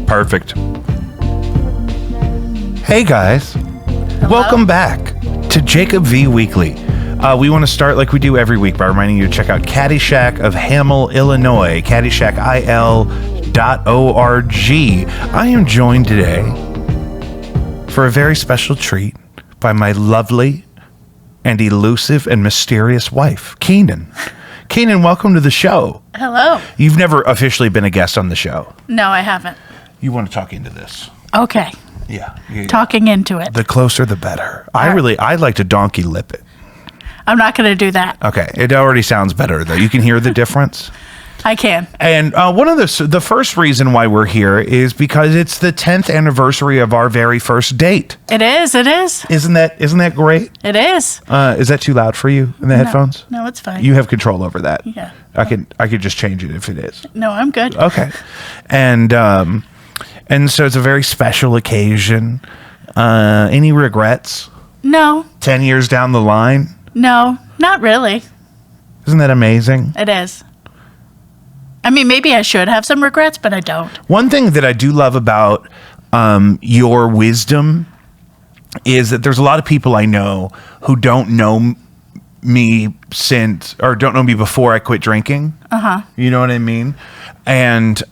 Perfect. Hey guys, welcome back to Jacob V Weekly. We want to start like we do every week by reminding you to check out Caddyshack of Hamel, Illinois, caddyshackil.org. I am joined today for a very special treat by my lovely and elusive and mysterious wife, Keenan. Keenan, welcome to the show. Hello. You've never officially been a guest on the show. No, I haven't. You want to talk into this? Okay. Yeah. Talking into it. The closer, the better. I'd like to donkey lip it. I'm not going to do that. Okay. It already sounds better, though. You can hear the difference. I can. And one of the first reason why we're here is because it's the 10th anniversary of our very first date. It is. It is. Isn't that great? It is. Is that too loud for you in the headphones? No, it's fine. You have control over that. Yeah. I could just change it if it is. No, I'm good. Okay. And so it's a very special occasion. Any regrets? No. 10 years down the line? No, not really. Isn't that amazing? It is. I mean, maybe I should have some regrets, but I don't. One thing that I do love about your wisdom is that there's a lot of people I know who don't know me don't know me before I quit drinking. You know what I mean? And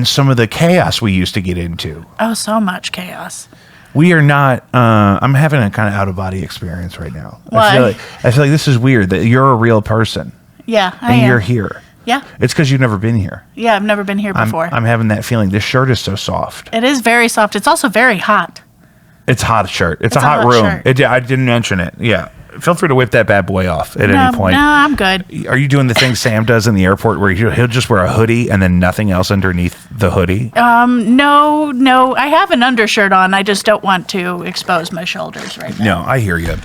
some of the chaos we used to get into. Oh, so much chaos. We are not. I'm having a kind of out of body experience right now. Why? I feel like this is weird that you're a real person. Yeah, I and am. you're here. Yeah. It's because you've never been here. Yeah, I've never been here before. I'm having that feeling. This shirt is so soft. It is very soft. It's also very hot. It's a hot shirt. It's a hot room. Shirt. I didn't mention it. Yeah. Feel free to whip that bad boy off at any point. No, I'm good. Are you doing the thing Sam does in the airport where he'll just wear a hoodie and then nothing else underneath the hoodie? No. I have an undershirt on. I just don't want to expose my shoulders right now. No, I hear you.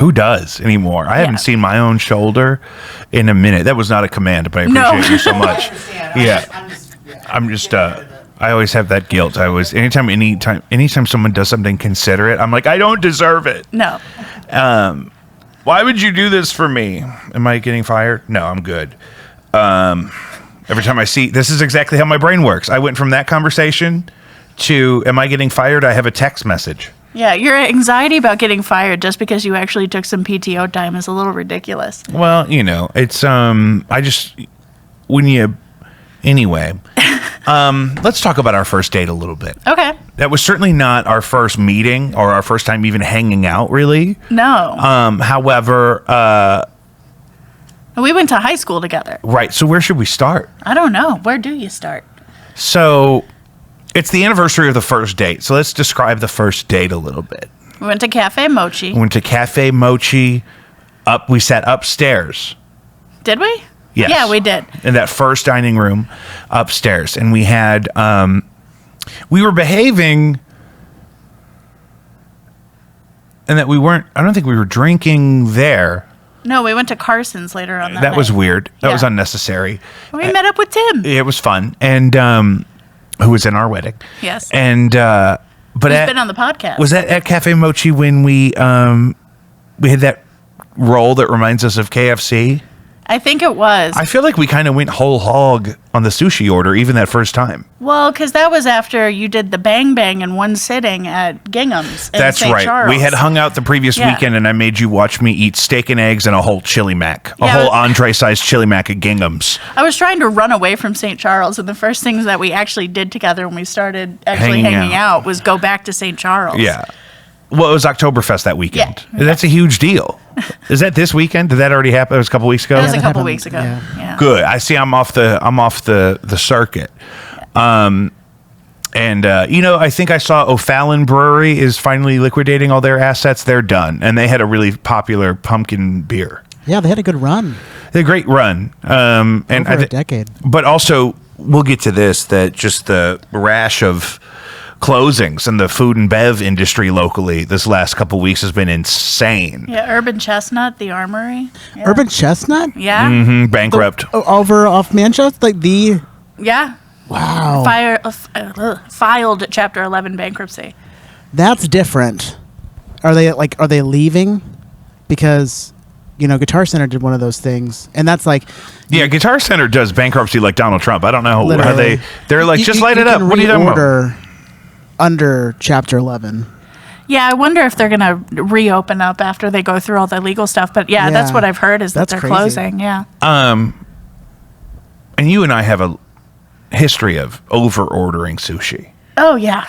Who does anymore? I haven't seen my own shoulder in a minute. That was not a command, but I appreciate you so much. I always have that guilt. Anytime someone does something considerate, I'm like, I don't deserve it. No. Why would you do this for me? Am I getting fired? No, I'm good. Every time I see, this is exactly how my brain works. I went from that conversation to, am I getting fired? I have a text message. Yeah, your anxiety about getting fired just because you actually took some PTO time is a little ridiculous. Well, it's, anyway, let's talk about our first date a little bit. Okay. That was certainly not our first meeting or our first time even hanging out, really. No. However, we went to high school together. Right. So where should we start? I don't know. Where do you start? So it's the anniversary of the first date. So let's describe the first date a little bit. We went to Cafe Mochi. We sat upstairs. Did we? Yes. Yeah, we did. In that first dining room upstairs. And we had, we were behaving and that I don't think we were drinking there. No, we went to Carson's later on that That was night. weird. That was unnecessary. We met up with Tim. It was fun. And, who was in our wedding. Yes. And, but he's been on the podcast. Was that at Cafe Mochi when we had that roll that reminds us of KFC? I think it was. I feel like we kind of went whole hog on the sushi order, even that first time. Well, because that was after you did the bang bang in one sitting at Gingham's in That's St. right. Charles. We had hung out the previous weekend, and I made you watch me eat steak and eggs and a whole chili mac, a whole entree-sized chili mac at Gingham's. I was trying to run away from St. Charles, and the first things that we actually did together when we started actually hanging out was go back to St. Charles. Yeah. Well, it was Oktoberfest that weekend. Yeah. That's a huge deal. Is that this weekend? Did that already happen? It was a couple weeks ago. It was a couple weeks ago. Yeah. Good. I see. I'm off the circuit. I think I saw O'Fallon Brewery is finally liquidating all their assets. They're done, and they had a really popular pumpkin beer. Yeah, they had a good run. They had a great run. Over a decade. But also, we'll get to this. That just the rash of closings in the food and bev industry locally this last couple weeks has been insane. Yeah, Urban Chestnut, the Armory. Yeah. Urban Chestnut? Yeah. Mm-hmm, bankrupt. Over off Manchester? Yeah. Wow. Filed Chapter 11 bankruptcy. That's different. Are they leaving? Because Guitar Center did one of those things, and that's like, Yeah, Guitar Center does bankruptcy like Donald Trump. I don't know how Literally. they're like, just light it up. What are you talking about? Order under Chapter 11. Yeah, I wonder if they're going to reopen up after they go through all the legal stuff. But yeah, that's Yeah. what I've heard is that That's they're crazy. closing. Yeah. And you and I have a history of over ordering sushi. Oh, yeah.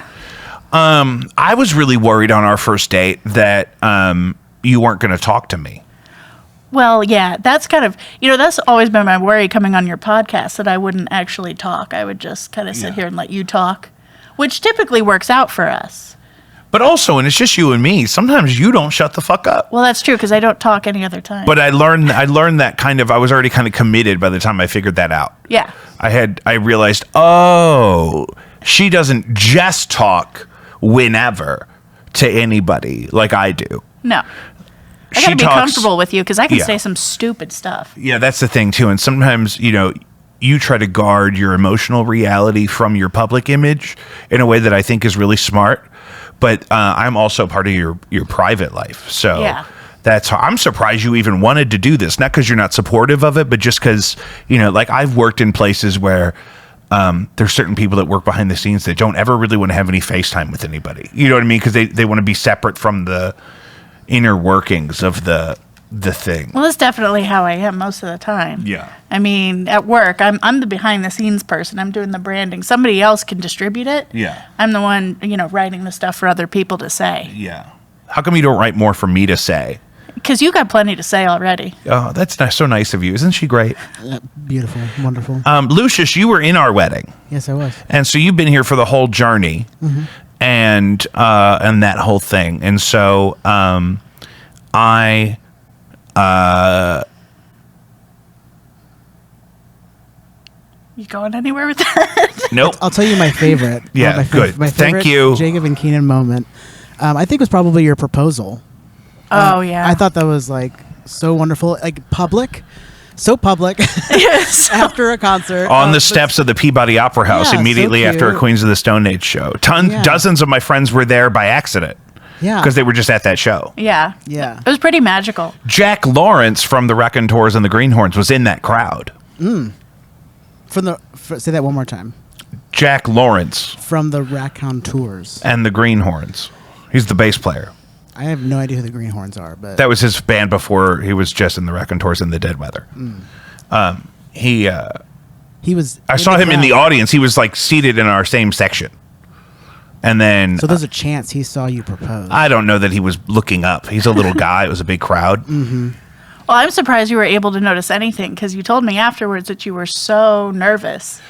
I was really worried on our first date that you weren't going to talk to me. Well, yeah, that's kind of, that's always been my worry coming on your podcast, that I wouldn't actually talk. I would just kind of sit here and let you talk, which typically works out for us. But also, and it's just you and me, sometimes you don't shut the fuck up. Well, that's true because I don't talk any other time. But I learned that I was already kind of committed by the time I figured that out. Yeah. I realized, oh, she doesn't just talk whenever to anybody like I do. No. I She gotta be talks- comfortable with you because I can Yeah. say some stupid stuff. Yeah, that's the thing too. And sometimes, you try to guard your emotional reality from your public image in a way that I think is really smart. But I'm also part of your private life. So Yeah. I'm surprised you even wanted to do this. Not because you're not supportive of it, but just because, like I've worked in places where there's certain people that work behind the scenes that don't ever really want to have any FaceTime with anybody. You know what I mean? Because they want to be separate from the inner workings of the thing. Well, that's definitely how I am most of the time. Yeah. I mean, at work, I'm the behind the scenes person. I'm doing the branding. Somebody else can distribute it. Yeah. I'm the one, writing the stuff for other people to say. Yeah. How come you don't write more for me to say? Because you got plenty to say already. Oh, that's so nice of you. Isn't she great? Beautiful, wonderful. Lucius, you were in our wedding. Yes, I was. And so you've been here for the whole journey and that whole thing. And so You going anywhere with that? nope. I'll tell you my favorite. Yeah, good. My Thank favorite you. Jacob and Keenan moment. I think was probably your proposal. Oh, yeah. I thought that was like so wonderful, like public, so public. Yes. After a concert On the but- steps of the Peabody Opera House Yeah, so immediately after a cute. Queens of the Stone Age show. Yeah. Dozens of my friends were there by accident Yeah, because they were just at that show. Yeah. Yeah. It was pretty magical. Jack Lawrence from the Raconteurs and the Greenhorns was in that crowd. say that one more time. Jack Lawrence From the Raconteurs. and the Greenhorns. He's the bass player. I have no idea who the Greenhorns are, but That was his band before he was just in the Raconteurs and the Dead Weather. he was. I saw him in the crowd. audience. He was like seated in our same section. And then So there's a chance he saw you propose. I don't know that he was looking up. He's a little guy. It was a big crowd. Well, I'm surprised you were able to notice anything because you told me afterwards that you were so nervous.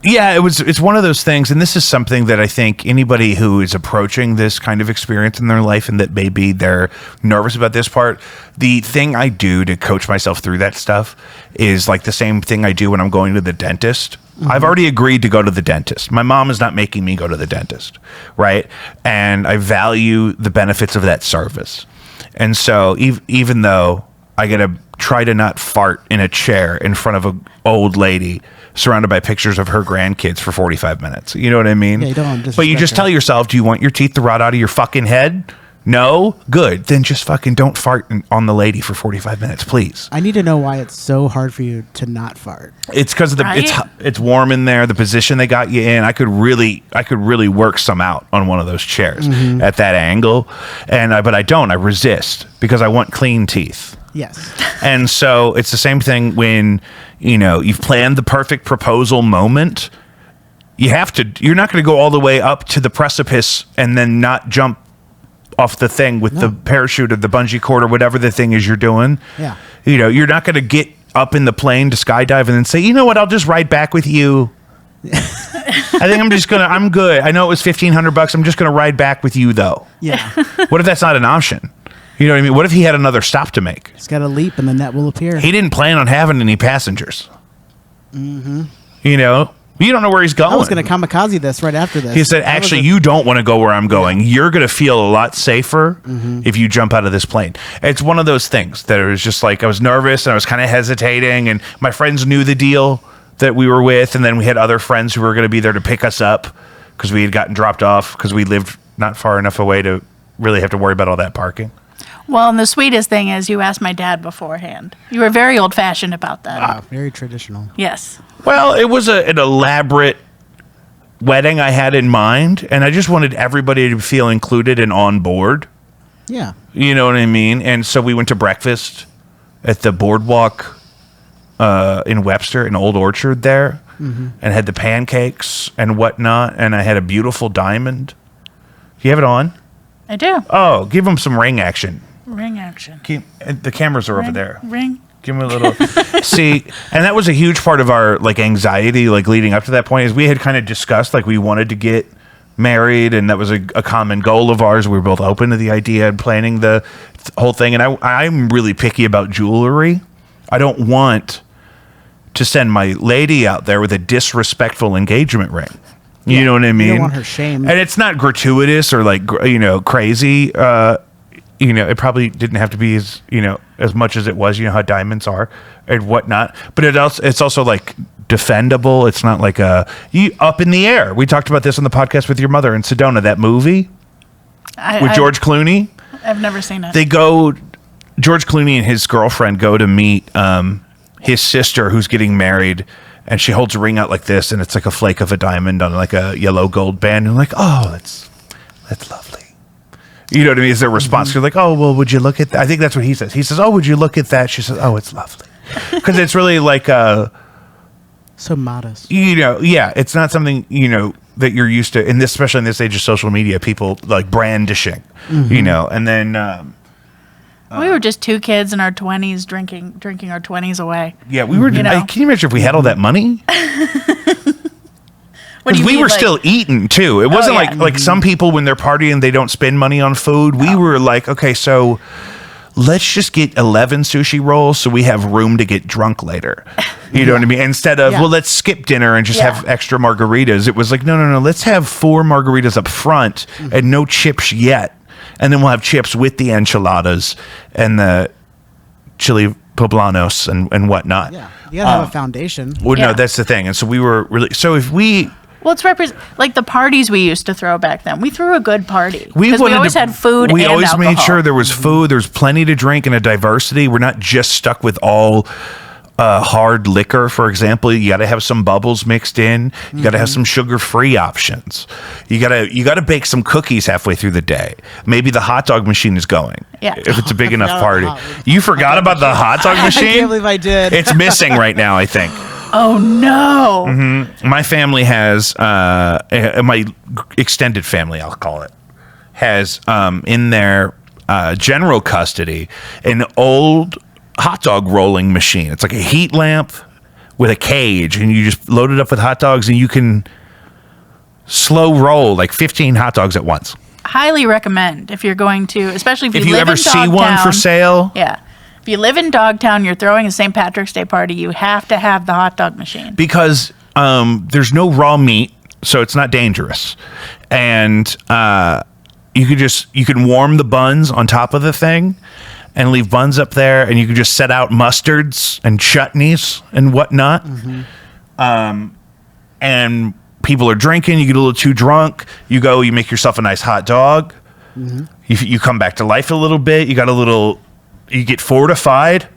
Yeah, it's one of those things, and this is something that I think anybody who is approaching this kind of experience in their life and that maybe they're nervous about this part, the thing I do to coach myself through that stuff is like the same thing I do when I'm going to the dentist. I've already agreed to go to the dentist. My mom is not making me go to the dentist, right? And I value the benefits of that service. And so even though I got to try to not fart in a chair in front of an old lady surrounded by pictures of her grandkids for 45 minutes. You know what I mean? Yeah, you don't want to But you just disrespect tell her. yourself, do you want your teeth to rot out of your fucking head? No? Good. Then just fucking don't fart on the lady for 45 minutes, please. I need to know why it's so hard for you to not fart. It's because Right? it's warm in there. The position they got you in, I could really work some out on one of those chairs at that angle, but I don't. I resist because I want clean teeth. Yes. And so it's the same thing when you've planned the perfect proposal moment. You're not going to go all the way up to the precipice and then not jump off the thing with the parachute or the bungee cord or whatever the thing is you're doing. Yeah. You're not going to get up in the plane to skydive and then say, you know what, I'll just ride back with you. I think I'm good. I know it was $1,500. I'm just going to ride back with you though. Yeah. What if that's not an option? You know what I mean? What if he had another stop to make? It's got to leap and the net will appear. He didn't plan on having any passengers. Mm-hmm. You don't know where he's going. I was going to kamikaze this right after this. He said, actually, you don't want to go where I'm going. You're going to feel a lot safer if you jump out of this plane. It's one of those things that it was just like I was nervous and I was kind of hesitating. And my friends knew the deal that we were with. And then we had other friends who were going to be there to pick us up because we had gotten dropped off because we lived not far enough away to really have to worry about all that parking. Well, and the sweetest thing is you asked my dad beforehand. You were very old-fashioned about that. Very traditional. Yes. Well, it was an elaborate wedding I had in mind, and I just wanted everybody to feel included and on board. Yeah. You know what I mean? And so we went to breakfast at the boardwalk in Webster, in Old Orchard there, and had the pancakes and whatnot, and I had a beautiful diamond. Do you have it on? I do. Oh, give them some ring action. Ring action. The cameras are over Ring, there. Ring. Give me a little. See, and that was a huge part of our like anxiety, like leading up to that point, is we had kind of discussed like we wanted to get married, and that was a common goal of ours. We were both open to the idea and planning the whole thing. And I'm really picky about jewelry. I don't want to send my lady out there with a disrespectful engagement ring. You know what I mean? You don't want her shamed. And it's not gratuitous or like crazy. It probably didn't have to be as much as it was. You know how diamonds are and whatnot. But it's also like defendable. It's not like up in the air. We talked about this on the podcast with your mother in Sedona. That movie with George Clooney. I've never seen it. George Clooney and his girlfriend go to meet his sister who's getting married, and she holds a ring out like this, and it's like a flake of a diamond on like a yellow gold band. And I'm like, oh, that's lovely. You know what I mean? Is their response? You're like, oh, well, would you look at that? I think that's what he says. He says, oh, would you look at that? She says, oh, it's lovely. Because it's really like so modest. It's not something, that you're used to, especially in this age of social media, people like brandishing, and then... we were just two kids in our 20s drinking our 20s away. Yeah, we were. Can you imagine if we had all that money? Because we were still eating too. It wasn't like some people when they're partying they don't spend money on food. We were like, okay, so let's just get 11 sushi rolls so we have room to get drunk later. You know what I mean? Instead of let's skip dinner and just have extra margaritas. It was like no. Let's have 4 margaritas up front and no chips yet. And then we'll have chips with the enchiladas and the chili poblanos and whatnot. Yeah, you gotta have a foundation. Well, no, that's the thing. And so we were really... So if we... Well, it's like the parties we used to throw back then. We threw a good party. We always had food and We always alcohol. made sure there was food. There's plenty to drink and a diversity. We're not just stuck with all... hard liquor, for example. You got to have some bubbles mixed in. You got to have some sugar-free options. You got to bake some cookies halfway through the day. Maybe the hot dog machine is going. Yeah. If it's a big enough party. You forgot about the hot dog machine? I can't believe I did. It's missing right now, I think. Oh no! My family has my extended family, I'll call it, has in their general custody an old hot dog rolling machine. It's like a heat lamp with a cage, and you just load it up with hot dogs, and you can slow roll like 15 hot dogs at once. Highly recommend if you're going to, especially if you If you live ever in see Dogtown. one for sale, Yeah. If you live in Dogtown, you're throwing a St. Patrick's Day party, you have to have the hot dog machine. because there's no raw meat, so it's not dangerous, and you can warm the buns on top of the thing and leave buns up there, and you can just set out mustards and chutneys and whatnot. And people are drinking, you get a little too drunk, you make yourself a nice hot dog. You come back to life a little bit, you get fortified.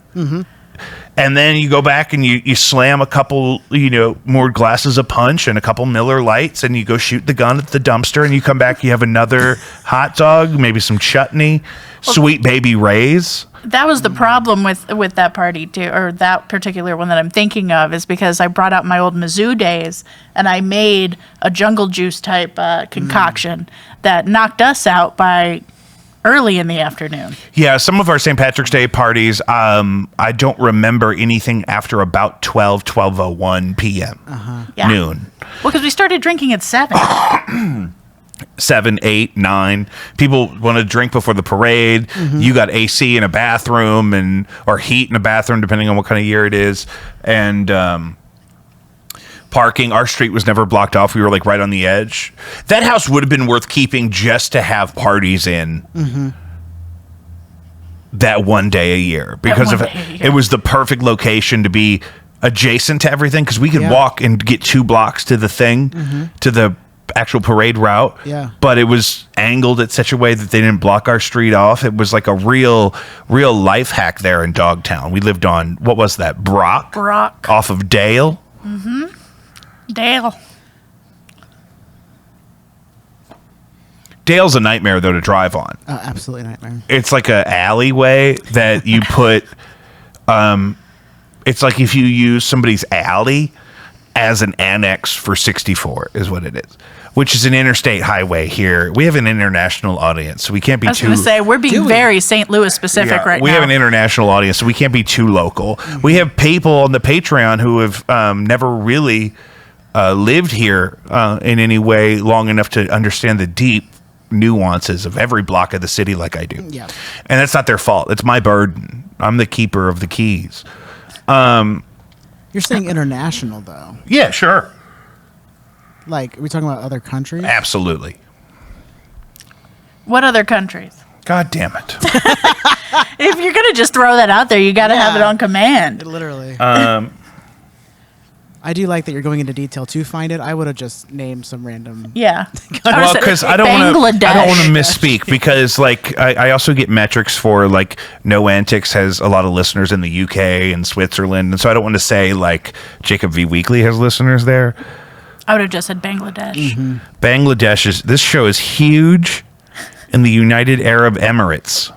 And then you go back and you slam a couple, more glasses of punch and a couple Miller Lights, and you go shoot the gun at the dumpster, and you come back, you have another hot dog, maybe some chutney, Sweet Baby Ray's. That was the problem with that party too, or that particular one that I'm thinking of, is because I brought out my old Mizzou days and I made a jungle juice type concoction that knocked us out by early in the afternoon. Yeah, some of our St. Patrick's Day parties, I don't remember anything after about 12:01 p.m. Yeah. Noon. Well, because we started drinking at 7. 7, 8, 9. People want to drink before the parade. You got AC in a bathroom or heat in a bathroom, depending on what kind of year it is. And parking. Our street was never blocked off. We were like right on the edge. That house would have been worth keeping just to have parties in that one day a year, because it was the perfect location to be adjacent to everything, because we could walk and get 2 blocks to the thing, to the actual parade route. Yeah. But it was angled at such a way that they didn't block our street off. It was like a real life hack there in Dogtown. We lived on, what was that? Brock off of Dale. Dale. Dale's a nightmare though to drive on. Oh, absolutely nightmare. It's like a alleyway that you put it's like if you use somebody's alley as an annex for 64 is what it is, which is an interstate highway here. We have an international audience, so we can't be I was too going to say, we're being very St. Louis specific right we now. have an international audience, so we can't be too local. We have people on the Patreon who have never really lived here in any way long enough to understand the deep nuances of every block of the city like I do. Yeah. And that's not their fault. It's my burden. I'm the keeper of the keys. You're saying international, though. Yeah, sure. Like, are we talking about other countries? Absolutely. What other countries? God damn it. If you're going to just throw that out there, you got to have it Yeah. on command. Literally. I do like that you're going into detail to find it. I would have just named some random. Yeah. Well, because I don't want to Bangladesh. misspeak because like I also get metrics for like No Antics has a lot of listeners in the UK and Switzerland, and so I don't want to say like Jacob V Weekly has listeners there. I would have just said Bangladesh. Bangladesh this show is huge in the United Arab Emirates.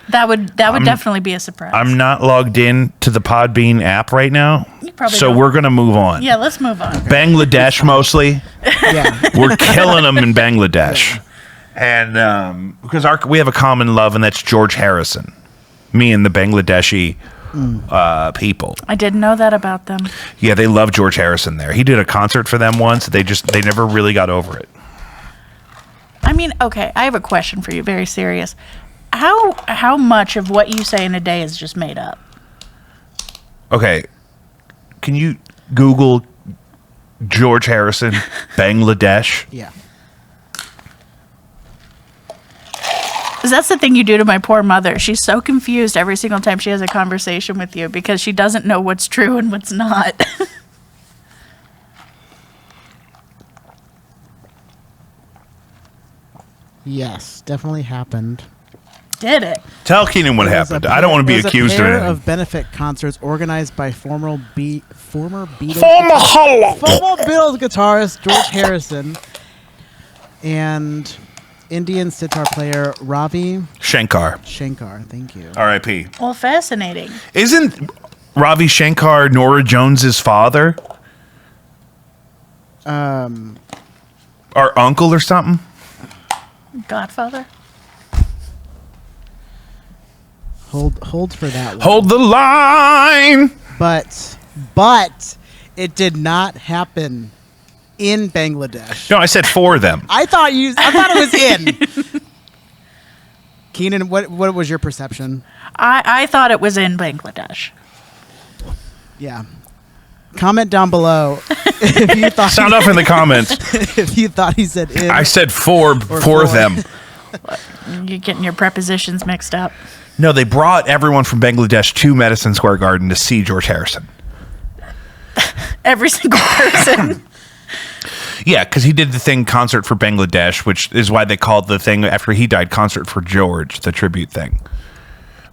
That would definitely be a surprise. I'm not logged in to the Podbean app right now, You probably so don't. we're gonna move on. Yeah, let's move on. Bangladesh mostly. Yeah. We're killing them in Bangladesh, and because we have a common love, and that's George Harrison. Me and the Bangladeshi people. I didn't know that about them. Yeah, they love George Harrison there. He did a concert for them once. They never really got over it. I mean, okay, I have a question for you, very serious. How much of what you say in a day is just made up? Okay, can you Google George Harrison, Bangladesh? Yeah. Because that's the thing you do to my poor mother. She's so confused every single time she has a conversation with you because she doesn't know what's true and what's not. Yes, definitely happened. Did it? Tell Keenan what There was happened. a I don't want to be there was accused a of pair anything. of benefit concerts organized by former Beatles guitarist George Harrison and Indian sitar player Ravi Shankar, Shankar. Thank you. R.I.P. Well, fascinating. Isn't Ravi Shankar Nora Jones's father? Our uncle or something? Godfather? Hold for that one. Hold the line. But it did not happen in Bangladesh. No, I said for them. I thought it was in. Keenan, what was your perception? I thought it was in Bangladesh. Yeah. Comment down below if you thought Sound off in the comments. if you thought he said in. I said for for. them. You're getting your prepositions mixed up. No, they brought everyone from Bangladesh to Madison Square Garden to see George Harrison. Every single person. Yeah, because he did the thing concert for Bangladesh, which is why they called the thing after he died concert for George, the tribute thing,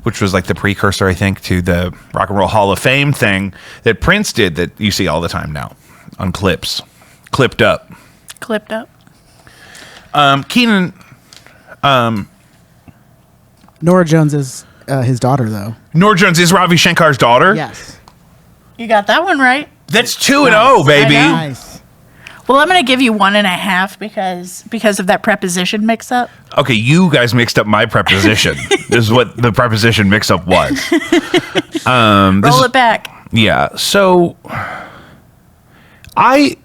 which was like the precursor, I think, to the Rock and Roll Hall of Fame thing that Prince did that you see all the time now on clips, clipped up. Clipped up. Keenan, Nora Jones is his daughter, though. Nora Jones is Ravi Shankar's daughter. Yes. You got that one right. That's 2-0, baby. I know. Nice. Well, I'm going to give you 1.5 because of that preposition mix up. Okay, you guys mixed up my preposition. This is what the preposition mix-up was. Roll it back. Yeah. So I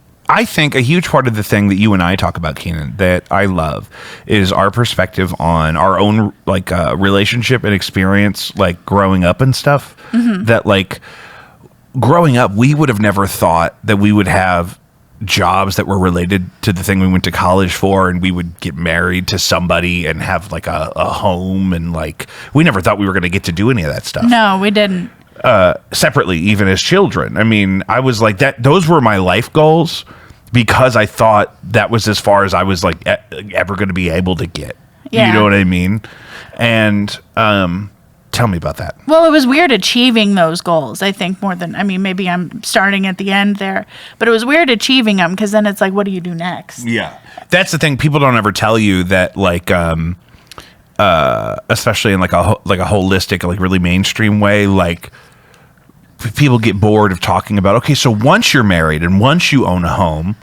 think a huge part of the thing that you and I talk about, Keenan, that I love is our perspective on our own like relationship and experience, like growing up and stuff. That like growing up, we would have never thought that we would have jobs that were related to the thing we went to college for, and we would get married to somebody and have like a home, and like we never thought we were going to get to do any of that stuff. No, we didn't. Separately, even as children. I mean, I was like that. Those were my life goals because I thought that was as far as I was like ever going to be able to get. Yeah. You know what I mean? And tell me about that. Well, it was weird achieving those goals, I think, more than, I mean, maybe I'm starting at the end there, but it was weird achieving them because then it's like, what do you do next? Yeah. That's the thing. People don't ever tell you that, like, especially in like a holistic, like really mainstream way, like people get bored of talking about, okay, so once you're married and once you own a home,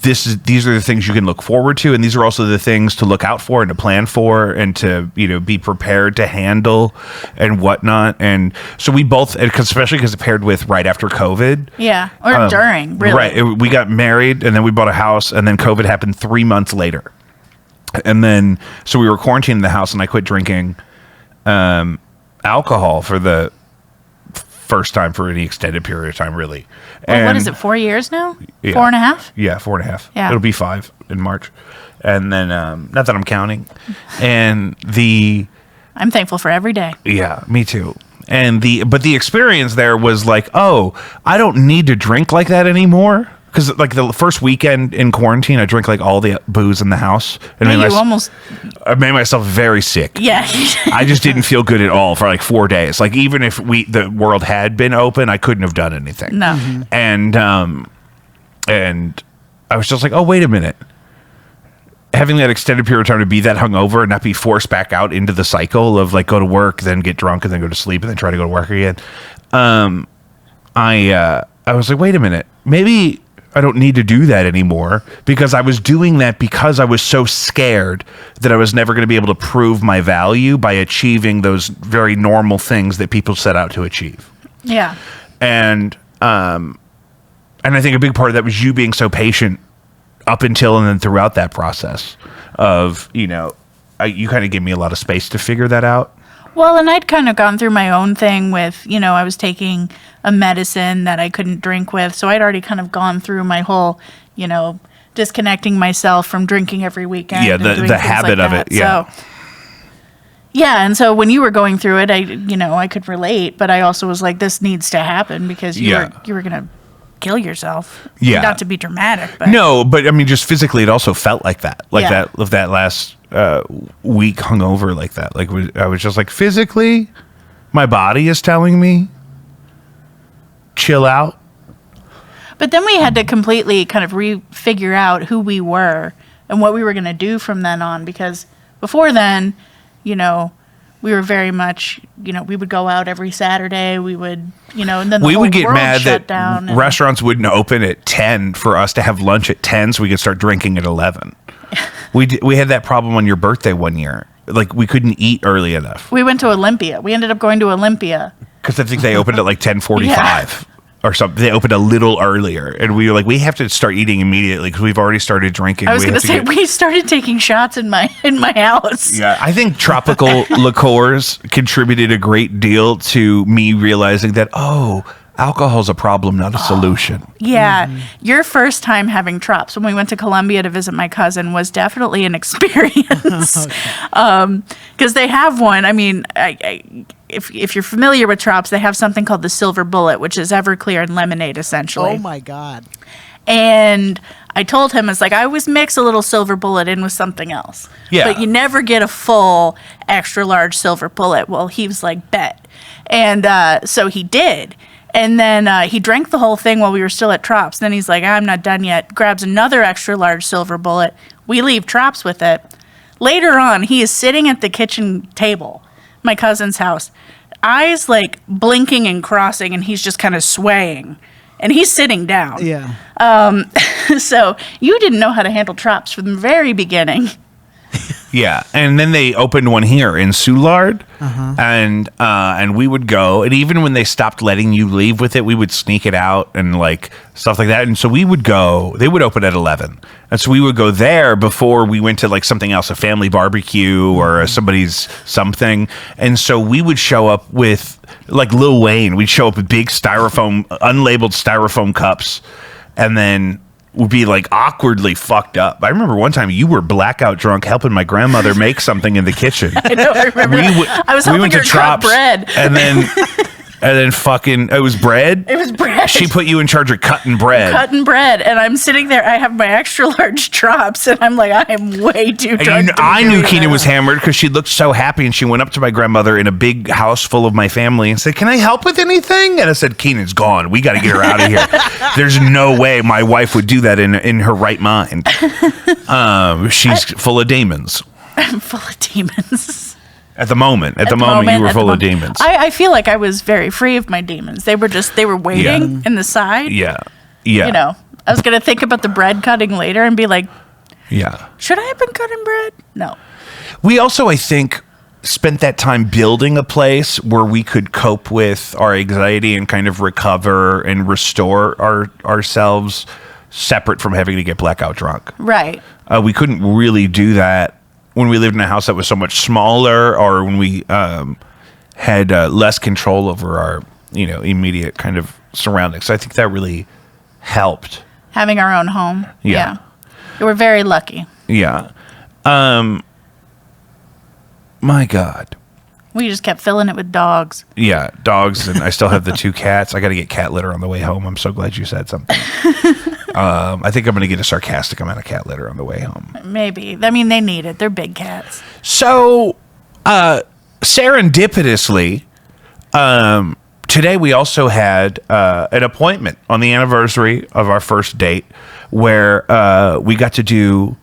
these are the things you can look forward to, and these are also the things to look out for and to plan for and to, you know, be prepared to handle and whatnot. And so we both, especially because it paired with right after COVID. Yeah, or during, really. Right. We got married and then we bought a house, and then COVID happened 3 months later. And then, so we were quarantined in the house, and I quit drinking alcohol for the first time for any extended period of time, really. Well, And what is it, 4 years now? Yeah. 4.5? Yeah, 4.5. Yeah. It'll be 5 in March. And then, not that I'm counting. And I'm thankful for every day. yeah, me too. And but the experience there was like, oh, I don't need to drink like that anymore. Because like the first weekend in quarantine, I drank like all the booze in the house. And Yeah, I made myself very sick. Yeah. I just didn't feel good at all for like 4 days. Like even if the world had been open, I couldn't have done anything. No. And I was just like, oh, wait a minute. Having that extended period of time to be that hungover and not be forced back out into the cycle of like go to work, then get drunk, and then go to sleep, and then try to go to work again. I was like, wait a minute, maybe I don't need to do that anymore, because I was doing that because I was so scared that I was never going to be able to prove my value by achieving those very normal things that people set out to achieve. Yeah. And I think a big part of that was you being so patient up until and then throughout that process of, you know, you kind of gave me a lot of space to figure that out. Well, and I'd kind of gone through my own thing with, you know, I was taking a medicine that I couldn't drink with. So I'd already kind of gone through my whole, you know, disconnecting myself from drinking every weekend. Yeah, and doing the things habit like of that. it. Yeah. So, yeah, and so when you were going through it, I could relate, but I also was like, this needs to happen because you were going to kill yourself. Yeah. Not to be dramatic, but No, but I mean, just physically, it also felt like that. Like Yeah. that last week hungover like that. Like I was just like, physically, my body is telling me, chill out. But then we had to completely kind of figure out who we were and what we were going to do from then on, because before then, you know, we were very much, you know, we would go out every Saturday. We would, you know, and then the We whole would get world mad shut that down. And restaurants wouldn't open at 10 for us to have lunch at 10 so we could start drinking at 11. We had that problem on your birthday one year. Like we couldn't eat early enough we went to Olympia. We ended up going to Olympia. because I think they opened at like 10:45 or something. They opened a little earlier, and we were like, we have to start eating immediately because we've already started drinking. I was We going have to say, get- we started taking shots in my house. Yeah, I think tropical liqueurs contributed a great deal to me realizing that, oh, alcohol's a problem, not a solution. Yeah, your first time having Trops when we went to Colombia to visit my cousin was definitely an experience. Because they have one. I mean, if you're familiar with Trops, they have something called the Silver Bullet, which is Everclear and lemonade, essentially. Oh my God. And I told him, it's like, I always mix a little Silver Bullet in with something else. Yeah. But you never get a full extra large Silver Bullet. Well, he was like, bet. And so he did. And then he drank the whole thing while we were still at Trops. Then he's like, I'm not done yet. Grabs another extra large Silver Bullet. We leave Trops with it. Later on, he is sitting at the kitchen table, my cousin's house, eyes like blinking and crossing, and he's just kind of swaying. And he's sitting down. Yeah. So you didn't know how to handle Trops from the very beginning. Yeah, and then they opened one here in Soulard, and we would go, and even when they stopped letting you leave with it, we would sneak it out and like stuff like that. And so we would go. They would open at 11, and so we would go there before we went to like something else, a family barbecue or somebody's something. And so we would show up with like Lil Wayne. We'd show up with big styrofoam, unlabeled styrofoam cups, and then would be like awkwardly fucked up. I remember one time you were blackout drunk helping my grandmother make something in the kitchen. I know, I remember. I was helping her cut bread. and And then fucking, it was bread? It was bread. She put you in charge of cutting bread. Cutting bread, and I'm sitting there. I have my extra large drops, and I'm like, I am way too drunk. I knew Keenan was hammered because she looked so happy, and she went up to my grandmother in a big house full of my family and said, "Can I help with anything?" And I said, "Keenan's gone. We got to get her out of here." There's no way my wife would do that in her right mind. She's full of demons. I'm full of demons. At the moment, you were full of demons. I feel like I was very free of my demons. They were waiting in the side. Yeah. Yeah. You know, I was going to think about the bread cutting later and be like, yeah. Should I have been cutting bread? No. We also, I think, spent that time building a place where we could cope with our anxiety and kind of recover and restore ourselves separate from having to get blackout drunk. Right. We couldn't really do that when we lived in a house that was so much smaller, or when we had less control over our, immediate kind of surroundings. So I think that really helped. Having our own home. Yeah. We were very lucky. Yeah. My God. We just kept filling it with dogs. Yeah, dogs, and I still have the 2 cats. I got to get cat litter on the way home. I'm so glad you said something. I think I'm going to get a sarcastic amount of cat litter on the way home. Maybe. I mean, they need it. They're big cats. So, serendipitously, today we also had an appointment on the anniversary of our first date where we got to do...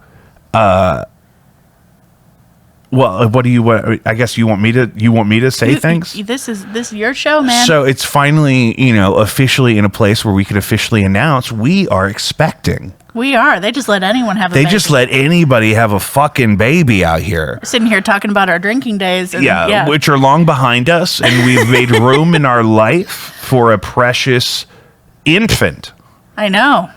Well, what do you want? I guess you want me to say things? This is your show, man. So it's finally, officially in a place where we could officially announce we are expecting. We are. They just let anyone have a baby. They just let anybody have a fucking baby out here. Sitting here talking about our drinking days. And, which are long behind us, and we've made room in our life for a precious infant. I know.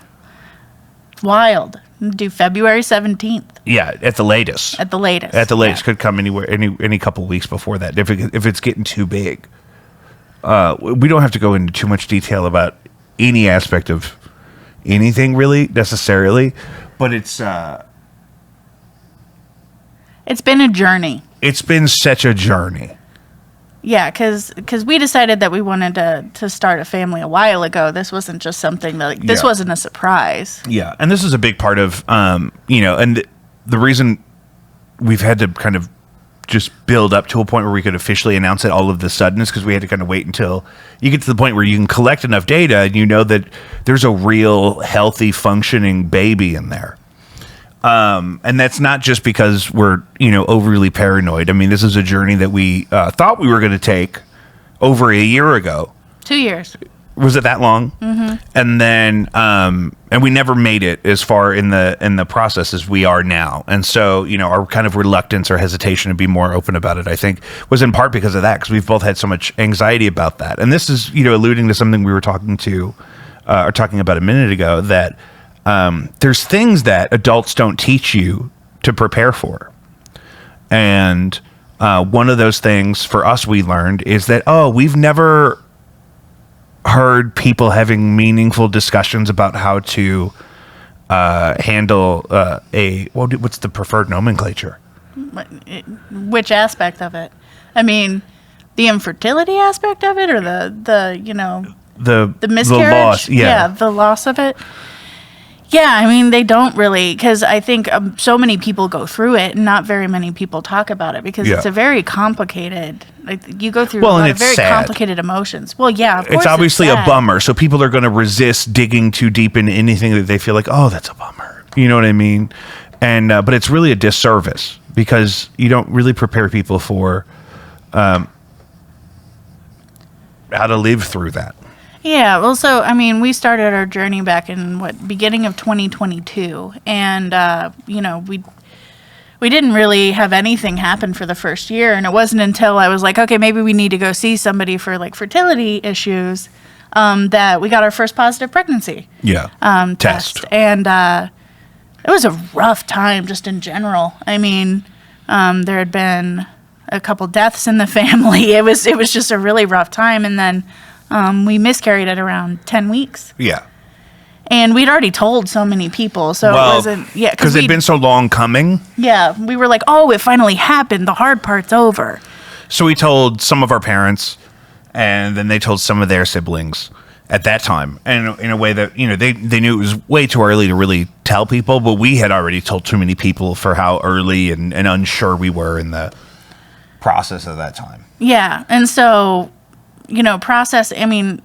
Wild. Do February 17th. Yeah, at the latest. At the latest. At the latest. Could come anywhere, any couple of weeks before that, if it's getting too big. We don't have to go into too much detail about any aspect of anything really necessarily, but it's been a journey. It's been such a journey. Yeah, because we decided that we wanted to start a family a while ago. This wasn't just something that this wasn't a surprise. Yeah, and this is a big part of and the reason we've had to kind of just build up to a point where we could officially announce it all of the sudden is because we had to kind of wait until you get to the point where you can collect enough data and you know that there's a real healthy functioning baby in there. And that's not just because we're, overly paranoid. I mean, this is a journey that we thought we were going to take over a year ago. 2 years. Was it that long? Mm-hmm. And then, and we never made it as far in the process as we are now. And so, our kind of reluctance or hesitation to be more open about it, I think, was in part because of that, because we've both had so much anxiety about that. And this is, alluding to something we were talking about a minute ago, that there's things that adults don't teach you to prepare for. And one of those things for us we learned is that, we've never heard people having meaningful discussions about how to handle what's the preferred nomenclature? Which aspect of it? I mean, the infertility aspect of it, or the miscarriage? The loss, yeah, the loss of it. Yeah, I mean, they don't really, because I think so many people go through it and not very many people talk about it because it's a very complicated, you go through a lot of very complicated emotions. Well, yeah, of course it's obviously a bummer. So people are going to resist digging too deep into anything that they feel like, that's a bummer. You know what I mean? And, but it's really a disservice because you don't really prepare people for how to live through that. Yeah, well, so, I mean, we started our journey back in, beginning of 2022, and, we didn't really have anything happen for the first year, and it wasn't until I was like, okay, maybe we need to go see somebody for, fertility issues, that we got our first positive pregnancy test. And it was a rough time just in general. I mean, there had been a couple deaths in the family. It was just a really rough time, and then... we miscarried at around 10 weeks. Yeah. And we'd already told so many people, so it wasn't... Yeah, because it'd been so long coming. Yeah, we were like, it finally happened. The hard part's over. So we told some of our parents, And then they told some of their siblings at that time, and in a way that, you know, they knew it was way too early to really tell people, but we had already told too many people for how early and unsure we were in the process of that time. Yeah. And so, you know, I mean,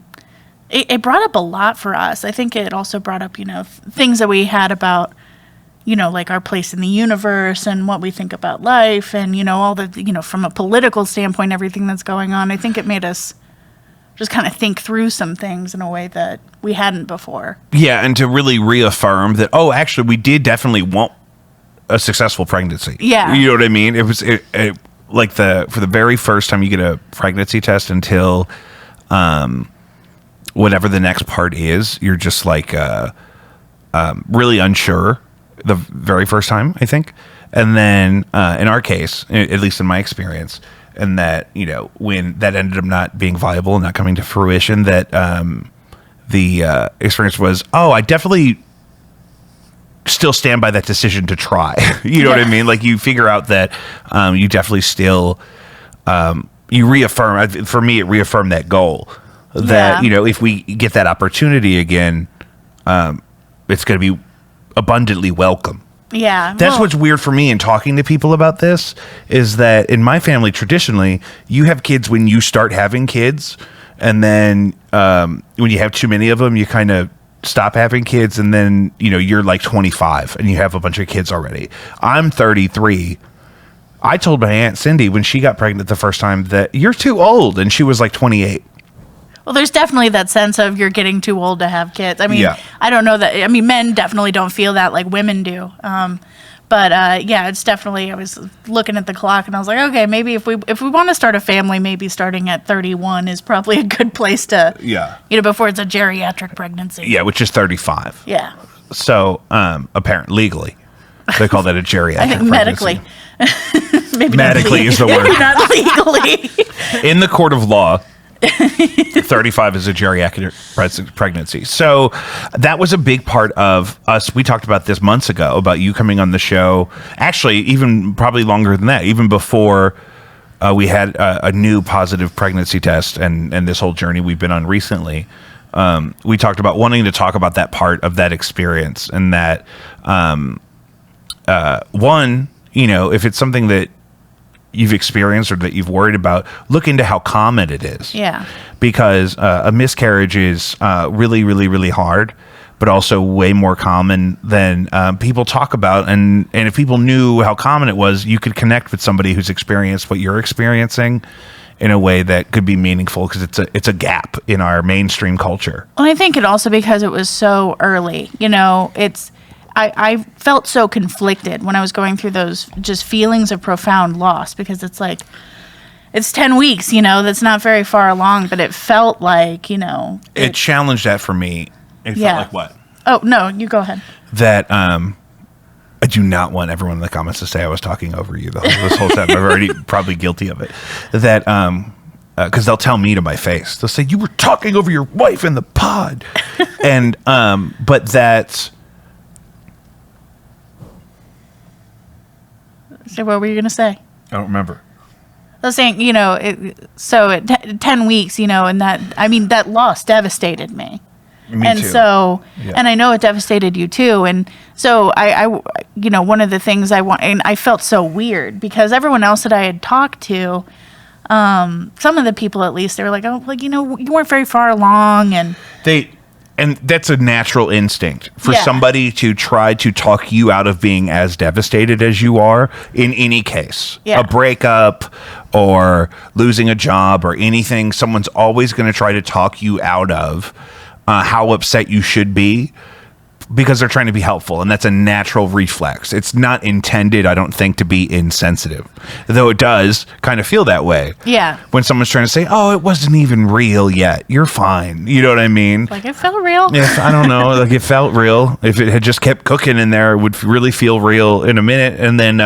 it brought up a lot for us. I think it also brought up, you know, things that we had about, you know, like our place in the universe and what we think about life and, you know, all the, you know, from a political standpoint, everything that's going on. I think it made us just kind of think through some things in a way that we hadn't before. Yeah, and to really reaffirm that, oh, actually, we did definitely want a successful pregnancy. Yeah. You know what I mean? It was like for the very first time you get a pregnancy test until whatever the next part is, you're just like really unsure the very first time, I think. And then in our case, at least in my experience, and that, you know, when that ended up not being viable and not coming to fruition, that the experience was, oh, I definitely still stand by that decision to try. You know what I mean? Like, you figure out that you definitely still, you reaffirm, for me, it reaffirmed that goal that, you know, if we get that opportunity again, it's going to be abundantly welcome. Yeah. That's what's weird for me in talking to people about this, is that in my family, traditionally, you have kids when you start having kids. And then when you have too many of them, you kind of stop having kids. And then, you know, you're like 25 and you have a bunch of kids already. I'm 33. I told my Aunt Cindy when she got pregnant the first time that you're too old. And she was like 28. Well, there's definitely that sense of you're getting too old to have kids. I mean, Yeah. I don't know that. I mean, men definitely don't feel that like women do. But yeah, it's definitely. I was looking at the clock and I was like, okay, maybe if we want to start a family, maybe starting at 31 is probably a good place to. Yeah. You know, before it's a geriatric pregnancy. Yeah, which is 35. Yeah. So apparently, legally, they call that a geriatric I think pregnancy. medically. Maybe not Medically is the maybe word. not legally. In the court of law, 35 is a geriatric pregnancy. So that was a big part of us. We talked about this months ago, about you coming on the show. Actually, even probably longer than that, even before we had a new positive pregnancy test and this whole journey we've been on recently. We talked about wanting to talk about that part of that experience, and that one, you know, if it's something that you've experienced or that you've worried about, look into how common it is. Yeah. Because a miscarriage is really, really, really hard, but also way more common than people talk about. And if people knew how common it was, you could connect with somebody who's experienced what you're experiencing in a way that could be meaningful, because it's a gap in our mainstream culture. Well, I think it also because it was so early. You know, I felt so conflicted when I was going through those just feelings of profound loss, because it's like, it's 10 weeks, you know, that's not very far along, but it felt like, you know. It challenged that for me. It Yeah. felt like what? Oh, no, you go ahead. That I do not want everyone in the comments to say I was talking over you this whole time. I'm already probably guilty of it. That because they'll tell me to my face. They'll say, you were talking over your wife in the pod. And but that. So what were you going to say? I don't remember. I was saying, you know, so at 10 weeks, you know, and that, I mean, that loss devastated me. Me and too. so, Yeah. and I know it devastated you too. And so I, you know, one of the things I want, and I felt so weird because everyone else that I had talked to, some of the people at least, they were like, oh, like, you know, you weren't very far along. And that's a natural instinct for Yeah. somebody to try to talk you out of being as devastated as you are in any case. Yeah. A breakup or losing a job or anything, someone's always going to try to talk you out of how upset you should be, because they're trying to be helpful, and that's a natural reflex. It's not intended, I don't think, to be insensitive, though it does kind of feel that way. Yeah. When someone's trying to say, oh, it wasn't even real yet, you're fine. You know what I mean? Like, it felt real. If I don't know, like, it felt real. If it had just kept cooking in there, it would really feel real in a minute. And then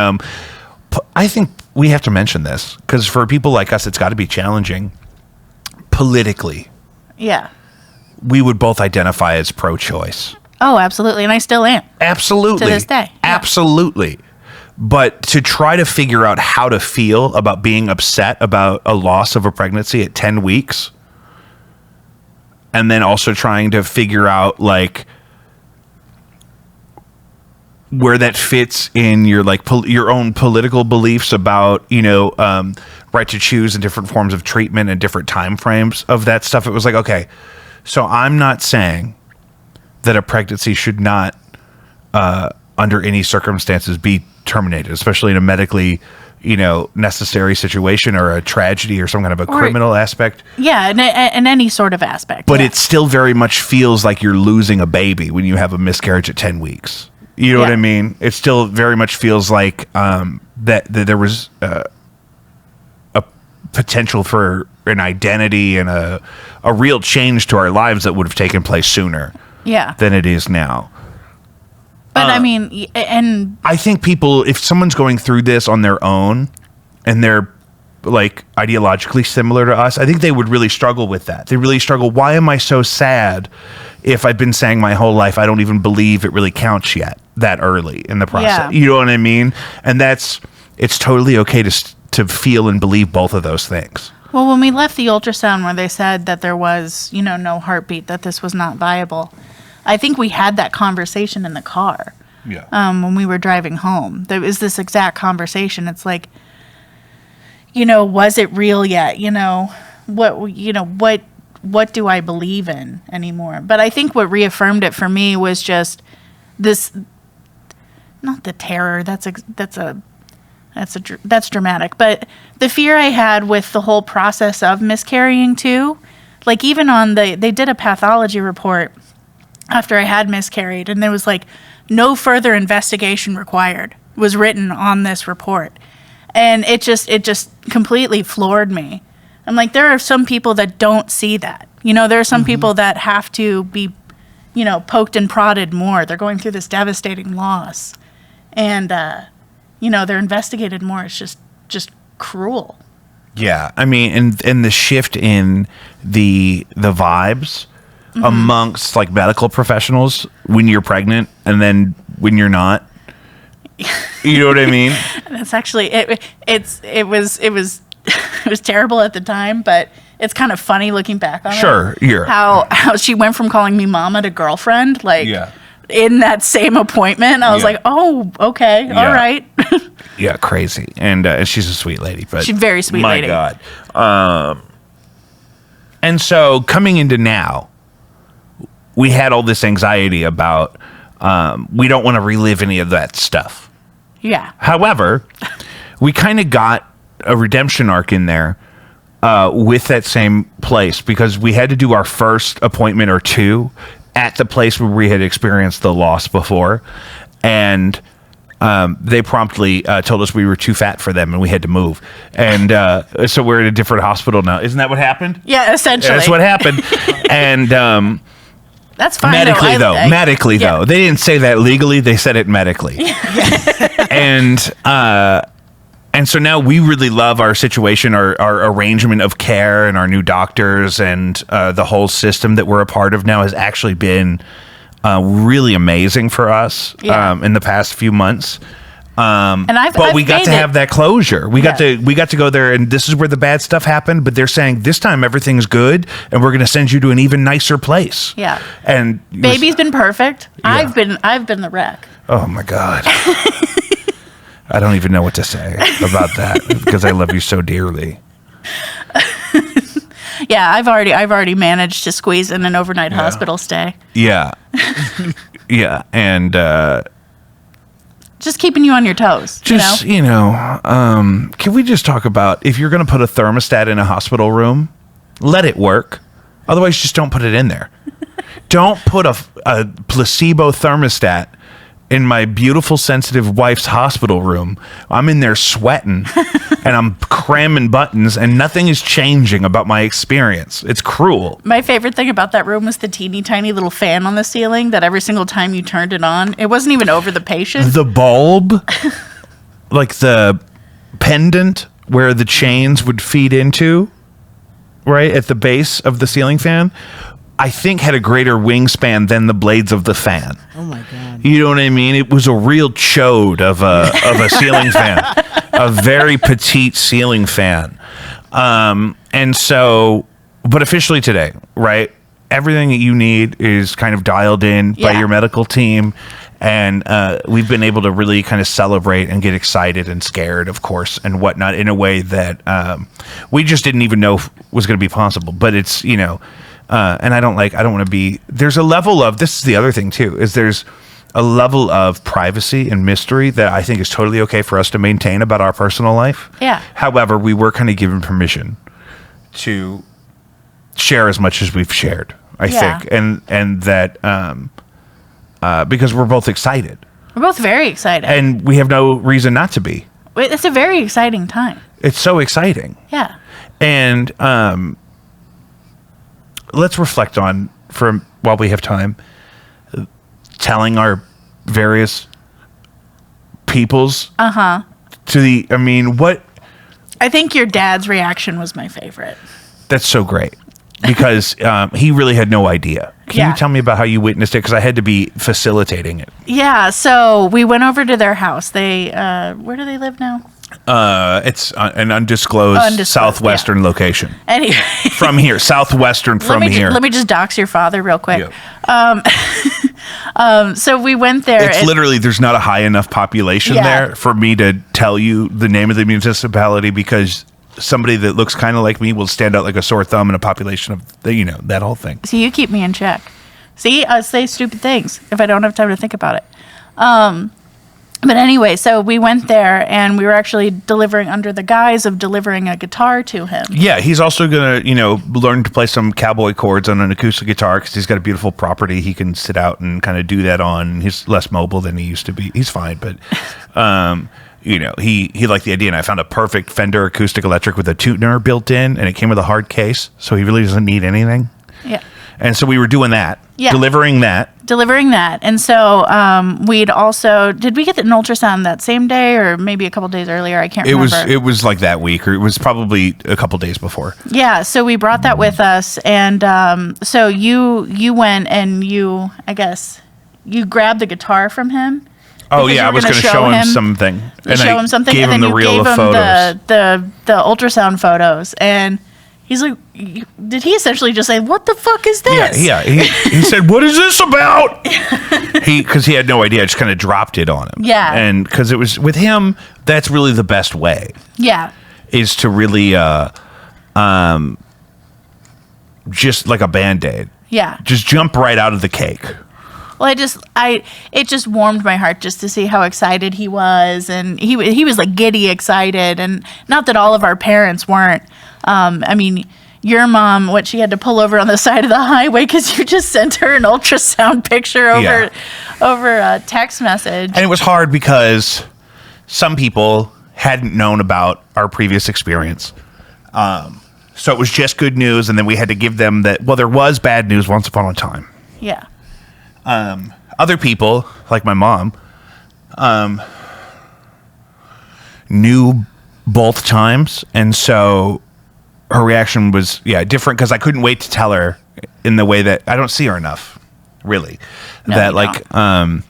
I think we have to mention this, because for people like us, it's got to be challenging politically. Yeah. We would both identify as pro-choice. Oh, absolutely. And I still am. Absolutely. To this day, yeah. Absolutely. But to try to figure out how to feel about being upset about a loss of a pregnancy at 10 weeks, and then also trying to figure out like where that fits in your like your own political beliefs about, you know, right to choose and different forms of treatment and different time frames of that stuff. It was like, okay, so I'm not saying that a pregnancy should not, under any circumstances, be terminated, especially in a medically, you know, necessary situation or a tragedy or some kind of a criminal aspect. Yeah, in any sort of aspect. But yeah. it still very much feels like you're losing a baby when you have a miscarriage at 10 weeks. You know what I mean? It still very much feels like that there was a potential for an identity and a real change to our lives that would have taken place sooner than it is now. But I mean, and I think people, if someone's going through this on their own and they're like ideologically similar to us, I think they would really struggle with that. They really struggle. Why am I so sad if I've been saying my whole life I don't even believe it really counts yet that early in the process? Yeah. You know what I mean? And it's totally okay to feel and believe both of those things. well, when we left the ultrasound where they said that there was, you know, no heartbeat, that this was not viable, I think we had that conversation in the car. Yeah. When we were driving home. There was this exact conversation. It's like, you know, was it real yet? You know, what do I believe in anymore? But I think what reaffirmed it for me was just this, not the terror, that's dramatic, but the fear I had with the whole process of miscarrying too. Like even on they did a pathology report after I had miscarried, and there was like no further investigation required was written on this report. And it just completely floored me. I'm like, there are some people that don't see that. You know, there are some people that have to be, you know, poked and prodded more. They're going through this devastating loss. And, you know, they're investigated more. It's just cruel. Yeah. I mean, and the shift in the vibes amongst like medical professionals when you're pregnant and then when you're not. You know what I mean? That's actually it was it was terrible at the time, but it's kind of funny looking back on it. How she went from calling me mama to girlfriend, like in that same appointment. I was like, oh, okay, all right. Yeah, crazy. And she's a sweet lady, but she's a very sweet lady. My God. And so coming into now, we had all this anxiety about we don't want to relive any of that stuff. Yeah. However, we kind of got a redemption arc in there with that same place because we had to do our first appointment or two at the place where we had experienced the loss before. And they promptly told us we were too fat for them and we had to move. And so we're at a different hospital now. Isn't that what happened? Yeah, essentially. That's what happened. And that's fine. Medically, though. They didn't say that legally. They said it medically. And so now we really love our situation, our arrangement of care and our new doctors and the whole system that we're a part of now has actually been really amazing for us in the past few months. But we got to have that closure. We got to go there, and this is where the bad stuff happened. But they're saying this time everything's good, and we're going to send you to an even nicer place. Yeah, and baby's been perfect. Yeah. I've been the wreck. Oh my God, I don't even know what to say about that because I love you so dearly. Yeah, I've already managed to squeeze in an overnight hospital stay. Yeah, yeah, and. Just keeping you on your toes. Just, can we just talk about if you're going to put a thermostat in a hospital room, let it work. Otherwise, just don't put it in there. Don't put a placebo thermostat in my beautiful, sensitive wife's hospital room. I'm in there sweating and I'm cramming buttons and nothing is changing about my experience. It's cruel. My favorite thing about that room was the teeny tiny little fan on the ceiling that every single time you turned it on, it wasn't even over the patient. The bulb, like the pendant where the chains would feed into, right at the base of the ceiling fan. I think had a greater wingspan than the blades of the fan. Oh my God. You know what I mean? It was a real chode of a ceiling fan, a very petite ceiling fan. And so, but officially today, right? Everything that you need is kind of dialed in by Yeah. your medical team. And we've been able to really kind of celebrate and get excited and scared, of course, and whatnot in a way that we just didn't even know was going to be possible. But it's, you know, and I don't want to be, there's a level of, this is the other thing too, is there's a level of privacy and mystery that I think is totally okay for us to maintain about our personal life. Yeah. However, we were kind of given permission to share as much as we've shared, I Yeah. think. And that, because we're both excited We're both very excited. and we have no reason not to be. It's a very exciting time. It's so exciting. Yeah. And let's reflect on, for while we have time, telling our various peoples to the, I mean, what, I think your dad's reaction was my favorite. that's so great because he really had no idea. Can Yeah. you tell me about how you witnessed it? Because I had to be facilitating it. Yeah, so we went over to their house. They, where do they live now? It's an undisclosed, Undisclosed, southwestern location. Anyway, From here, southwestern from here. let me just dox your father real quick. Yeah. So we went there. It's literally, there's not a high enough population Yeah. there for me to tell you the name of the municipality because somebody that looks kind of like me will stand out like a sore thumb in a population of, you know, that whole thing. So you keep me in check. See, I say stupid things if I don't have time to think about it. But anyway, so we went there and we were actually delivering under the guise of delivering a guitar to him. Yeah, he's also going to, you know, learn to play some cowboy chords on an acoustic guitar because he's got a beautiful property he can sit out and kind of do that on. He's less mobile than he used to be. He's fine, but, you know, he liked the idea. And I found a perfect Fender acoustic electric with a tuner built in, and it came with a hard case, so he really doesn't need anything. Yeah. And so we were doing that, Yeah. delivering that. Delivering that. And so we'd also, did we get an ultrasound that same day or maybe a couple days earlier? I can't remember. It was like that week, or it was probably a couple days before. Yeah, so we brought that with us, and so you went and you, I guess, you grabbed the guitar from him. Oh because yeah, you I were was going to show him something, and show I him something, gave and him then the you reel gave of him photos. the ultrasound photos, and he's like, did he essentially just say, "What the fuck is this?" Yeah. He said, "What is this about?" Because he had no idea. I just kind of dropped it on him. Yeah. and because it was with him, that's really the best way Yeah. is to really, just like a Band-Aid, Yeah. just jump right out of the cake. Well, it just warmed my heart just to see how excited he was, and he was like giddy excited, and not that all of our parents weren't. I mean, your mom, what she had to pull over on the side of the highway because you just sent her an ultrasound picture over a text message. And it was hard because some people hadn't known about our previous experience. So it was just good news, and then we had to give them that, well, there was bad news once upon a time. Yeah. Other people, like my mom, knew both times, and so her reaction was different because I couldn't wait to tell her in the way that I don't see her enough, really. No, that you like don't.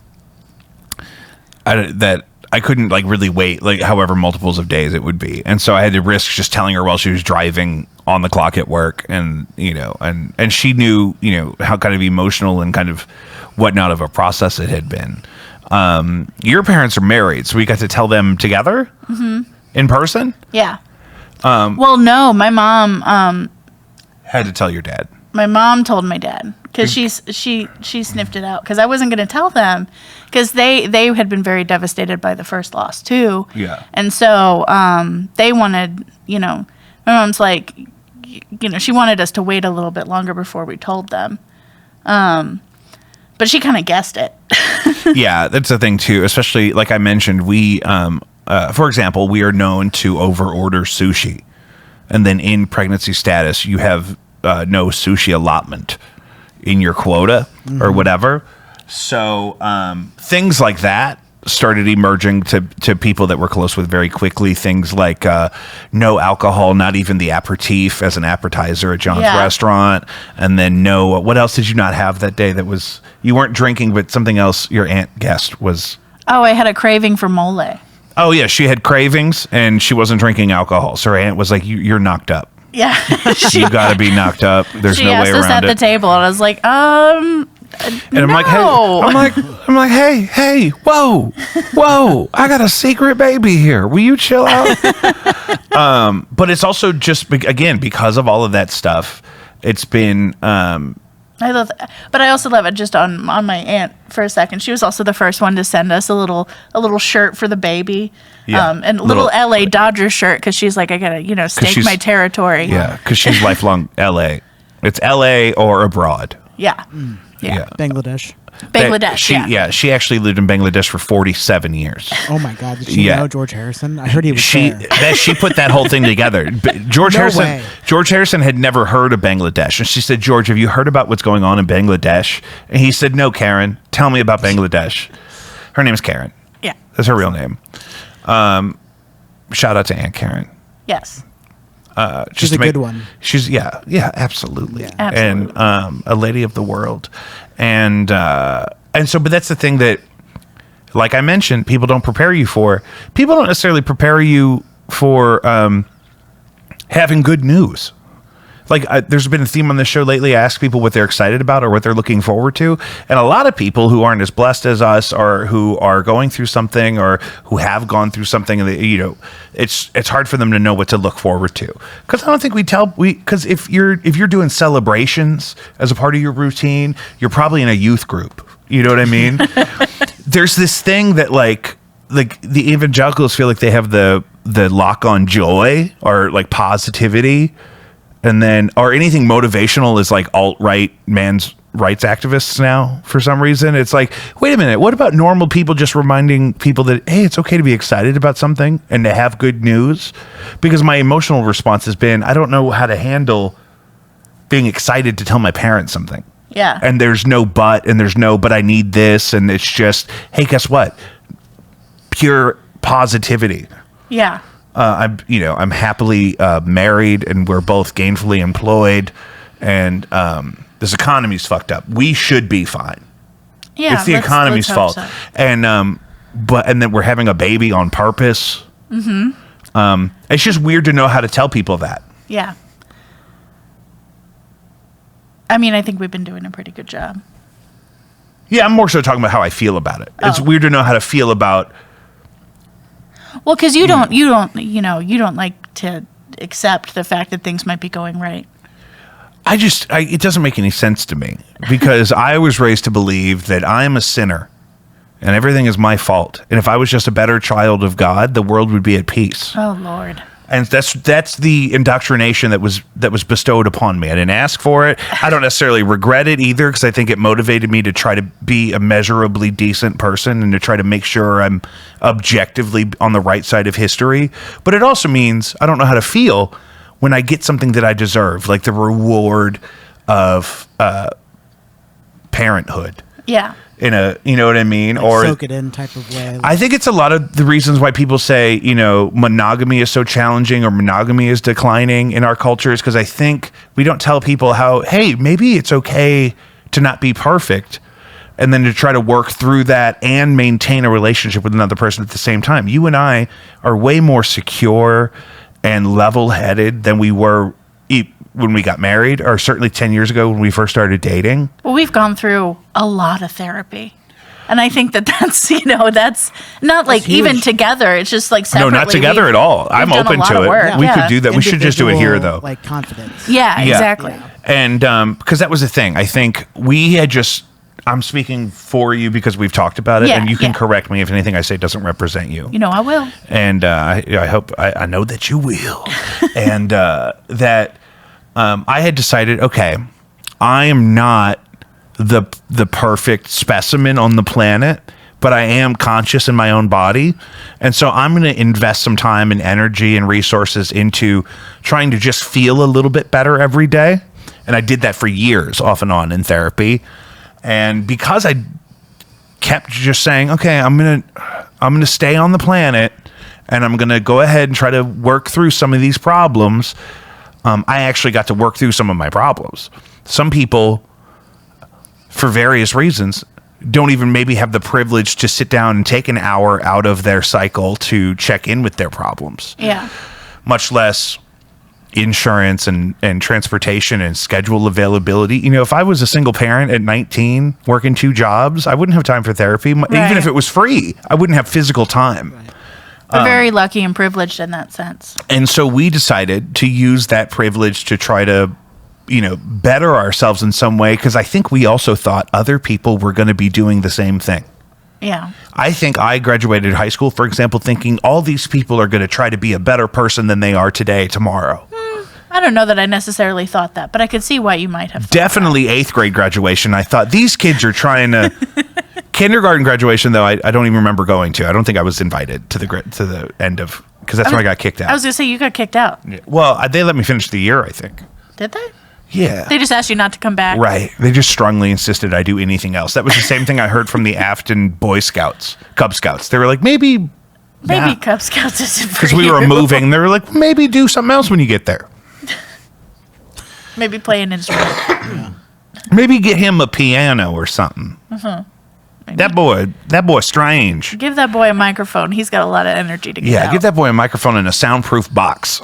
that I couldn't like really wait like however multiples of days it would be, and so I had to risk just telling her while she was driving on the clock at work, and you know, and she knew, you know, how kind of emotional and kind of whatnot of a process it had been. Your parents are married, so we got to tell them together in person. Yeah. Well, no, my mom Had to tell your dad. my mom told my dad because she sniffed it out because I wasn't going to tell them because they had been very devastated by the first loss too. Yeah. And so they wanted, you know, my mom's like, you know, she wanted us to wait a little bit longer before we told them. But she kind of guessed it. Yeah, that's the thing too. Especially like I mentioned, we, for example, we are known to overorder sushi, and then in pregnancy status, you have no sushi allotment in your quota or whatever. So things like that started emerging to people that we're close with very quickly. Things like no alcohol, not even the aperitif as an appetizer at John's restaurant. And then no, what else did you not have that day that was, you weren't drinking, but something else your aunt guessed was. Oh, I had a craving for mole. Oh, yeah. She had cravings and she wasn't drinking alcohol. So her aunt was like, you're knocked up. Yeah. You got to be knocked up. There's no way around it. She asked us at the table and I was like, and I'm like, hey, whoa, I got a secret baby here. Will you chill out? But it's also just, again, because of all of that stuff, it's been, I love that. But I also love it just on my aunt for a second. She was also the first one to send us a little shirt for the baby. Yeah. And little LA Dodger shirt because she's like, I gotta, stake my territory. Yeah, because she's lifelong LA. It's LA or abroad. Yeah. Yeah. Bangladesh. She actually lived in Bangladesh for 47 years. Oh my God! Did she know George Harrison? I heard he was she put that whole thing together. George Harrison had never heard of Bangladesh, and she said, "George, have you heard about what's going on in Bangladesh?" And he said, "No, Karen. Tell me about Bangladesh." Her name is Karen. Yeah, that's her real name. Shout out to Aunt Karen. Yes. She's a good one. She's absolutely. Yeah. Absolutely. And a lady of the world. And so, but that's the thing that, like I mentioned, people don't prepare you for. People don't necessarily prepare you for having good news. Like there's been a theme on this show lately. I ask people what they're excited about or what they're looking forward to. And a lot of people who aren't as blessed as us or who are going through something or who have gone through something, and it's hard for them to know what to look forward to. Because I don't think because if you're doing celebrations as a part of your routine, you're probably in a youth group. You know what I mean? There's this thing that like the evangelicals feel like they have the lock on joy or like positivity. And then, or anything motivational is like alt-right man's rights activists now for some reason. It's like, wait a minute, what about normal people just reminding people that, hey, it's okay to be excited about something and to have good news? Because my emotional response has been, I don't know how to handle being excited to tell my parents something. Yeah. And there's no but, and there's no, but I need this. And it's just, hey, guess what? Pure positivity. Yeah. I'm happily married, and we're both gainfully employed, and this economy's fucked up. We should be fine. Yeah, it's the economy's fault, so. And then we're having a baby on purpose. Mm-hmm. It's just weird to know how to tell people that. Yeah. I mean, I think we've been doing a pretty good job. Yeah, I'm more so talking about how I feel about it. It's weird to know how to feel about. Well, because you don't like to accept the fact that things might be going right. It doesn't make any sense to me because I was raised to believe that I am a sinner and everything is my fault. And if I was just a better child of God, the world would be at peace. Oh, Lord. And that's the indoctrination that was bestowed upon me. I didn't ask for it. I don't necessarily regret it either because I think it motivated me to try to be a measurably decent person and to try to make sure I'm objectively on the right side of history. But it also means I don't know how to feel when I get something that I deserve, like the reward of parenthood. Yeah. You know what I mean? Like or soak it in type of way. I think it's a lot of the reasons why people say, monogamy is so challenging or monogamy is declining in our culture is because I think we don't tell people how, hey, maybe it's okay to not be perfect and then to try to work through that and maintain a relationship with another person at the same time. You and I are way more secure and level-headed than we were when we got married, or certainly 10 years ago when we first started dating. Well, we've gone through a lot of therapy. And I think that's not like even together. It's just like separately. No, not together at all. I'm open to it. Yeah. We could do that. We should just do it here, though. Like confidence. Yeah, exactly. Yeah. And because that was the thing. I think we had I'm speaking for you because we've talked about it, and you can correct me if anything I say doesn't represent you. I will. And I hope, I know that you will. And that I had decided, okay, I am not the perfect specimen on the planet, but I am conscious in my own body. And so I'm going to invest some time and energy and resources into trying to just feel a little bit better every day. And I did that for years off and on in therapy. And because I kept just saying, okay, I'm going to I'm going to stay on the planet, and I'm going to go ahead and try to work through some of these problems. I actually got to work through some of my problems. Some people, for various reasons, don't even maybe have the privilege to sit down and take an hour out of their cycle to check in with their problems. Yeah. Much less insurance and transportation and schedule availability. You know, if I was a single parent at 19 working 2 jobs, I wouldn't have time for therapy. Even if it was free, I wouldn't have physical time. Right. We're very lucky and privileged in that sense. And so we decided to use that privilege to try to, you know, better ourselves in some way, because I think we also thought other people were going to be doing the same thing. Yeah. I think I graduated high school, for example, thinking all these people are going to try to be a better person than they are today, tomorrow. I don't know that I necessarily thought that, but I could see why you might have thought Definitely 8th grade graduation. I thought these kids are trying to. Kindergarten graduation, though, I don't even remember going to. I don't think I was invited to the end of, because that's when I got kicked out. I was going to say, you got kicked out. Well, they let me finish the year, I think. Did they? Yeah. They just asked you not to come back. Right. They just strongly insisted I do anything else. That was the same thing I heard from the Afton Boy Scouts, Cub Scouts. They were like, maybe Cub Scouts isn't for because we were you. moving. They were like, maybe do something else when you get there. Maybe play an instrument. Maybe get him a piano or something. That boy, strange. Give that boy a microphone. He's got a lot of energy to get out. Give that boy a microphone and a soundproof box.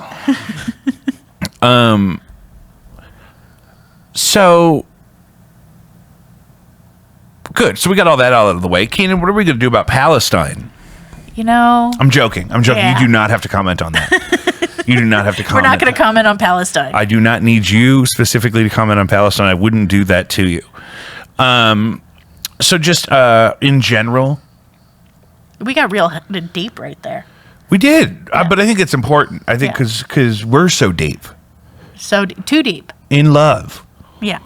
So good. So we got all that out of the way. Keenan, what are we going to do about Palestine? You know, I'm joking. Yeah. You do not have to comment on that. You do not have to comment. we're not going to comment on Palestine. I do not need you specifically to comment on Palestine. I wouldn't do that to you. So just in general, We got real deep right there. we did, but I think it's important. I think Yeah. because we're so deep So too deep. in love. Yeah.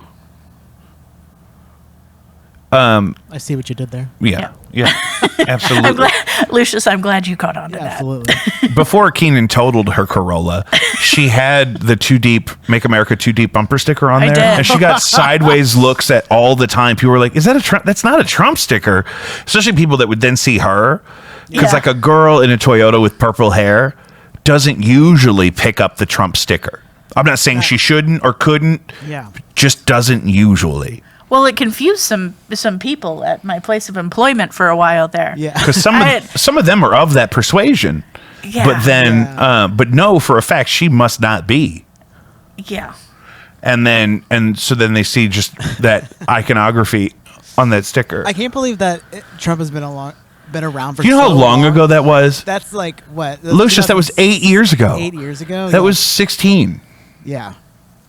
I see what you did there. Yeah, I'm absolutely. glad, Lucius, I'm glad you caught on to Yeah, that. absolutely. Before Keenan totaled her Corolla, she had the Too Deep Make America Too Deep bumper sticker on I there, did. and she got sideways looks at all the time. People were like, "Is that a Trump? That's not a Trump sticker." Especially people that would then see her, because Yeah. like a girl in a Toyota with purple hair doesn't usually pick up the Trump sticker. I'm not saying she shouldn't or couldn't. Yeah. Just doesn't usually. Well, it confused some people at my place of employment for a while there. Yeah. Because I- some of them are of that persuasion. Yeah. But then, but no, for a fact, she must not be. Yeah. And so then they see just that iconography on that sticker. I can't believe that Trump has been around for Do you know how so long ago that was? That's like what? Lucius, that was 8 years ago. 8 years ago? That Yeah. was 16. Yeah.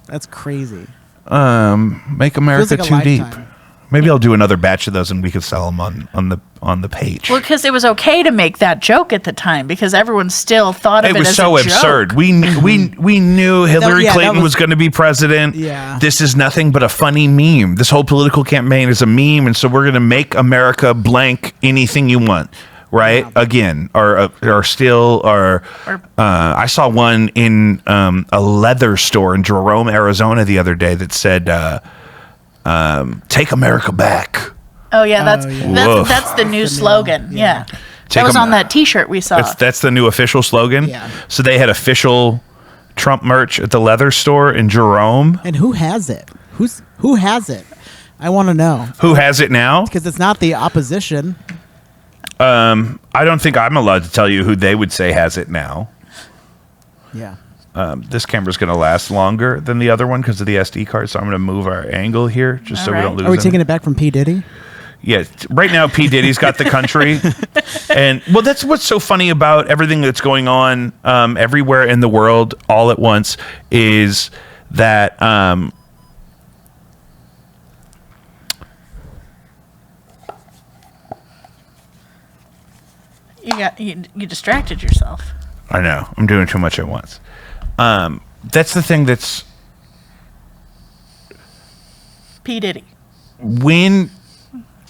That's crazy. Make America Feels like a Too Deep. lifetime. Maybe I'll do another batch of those and we could sell them on the page. Well, because it was okay to make that joke at the time because everyone still thought of it, It was as so a joke. absurd. We knew Hillary yeah, that Clinton was was- going to be president. Yeah. This is nothing but a funny meme. This whole political campaign is a meme, and so we're going to make America blank anything you want. Right? Yeah. Again, or still, I saw one in a leather store in Jerome, Arizona the other day that said, "Take America back." Oh yeah, Woof. that's the new slogan. Yeah. Take That was 'em- on that T-shirt we saw. That's the new official slogan. Yeah. So they had official Trump merch at the leather store in Jerome. And who has it? Who has it? I want to know. Who has it now? Because it's not the opposition. I don't think I'm allowed to tell you who they would say has it now. Yeah. This camera's going to last longer than the other one because of the SD card, so I'm going to move our angle here just so we don't Alright. lose Are we any. taking it back from P. Diddy? Yeah, right now P. Diddy's got the country, and well, that's what's so funny about everything that's going on everywhere in the world all at once is that you distracted yourself. I know I'm doing too much at once. That's the thing that's P. Diddy. when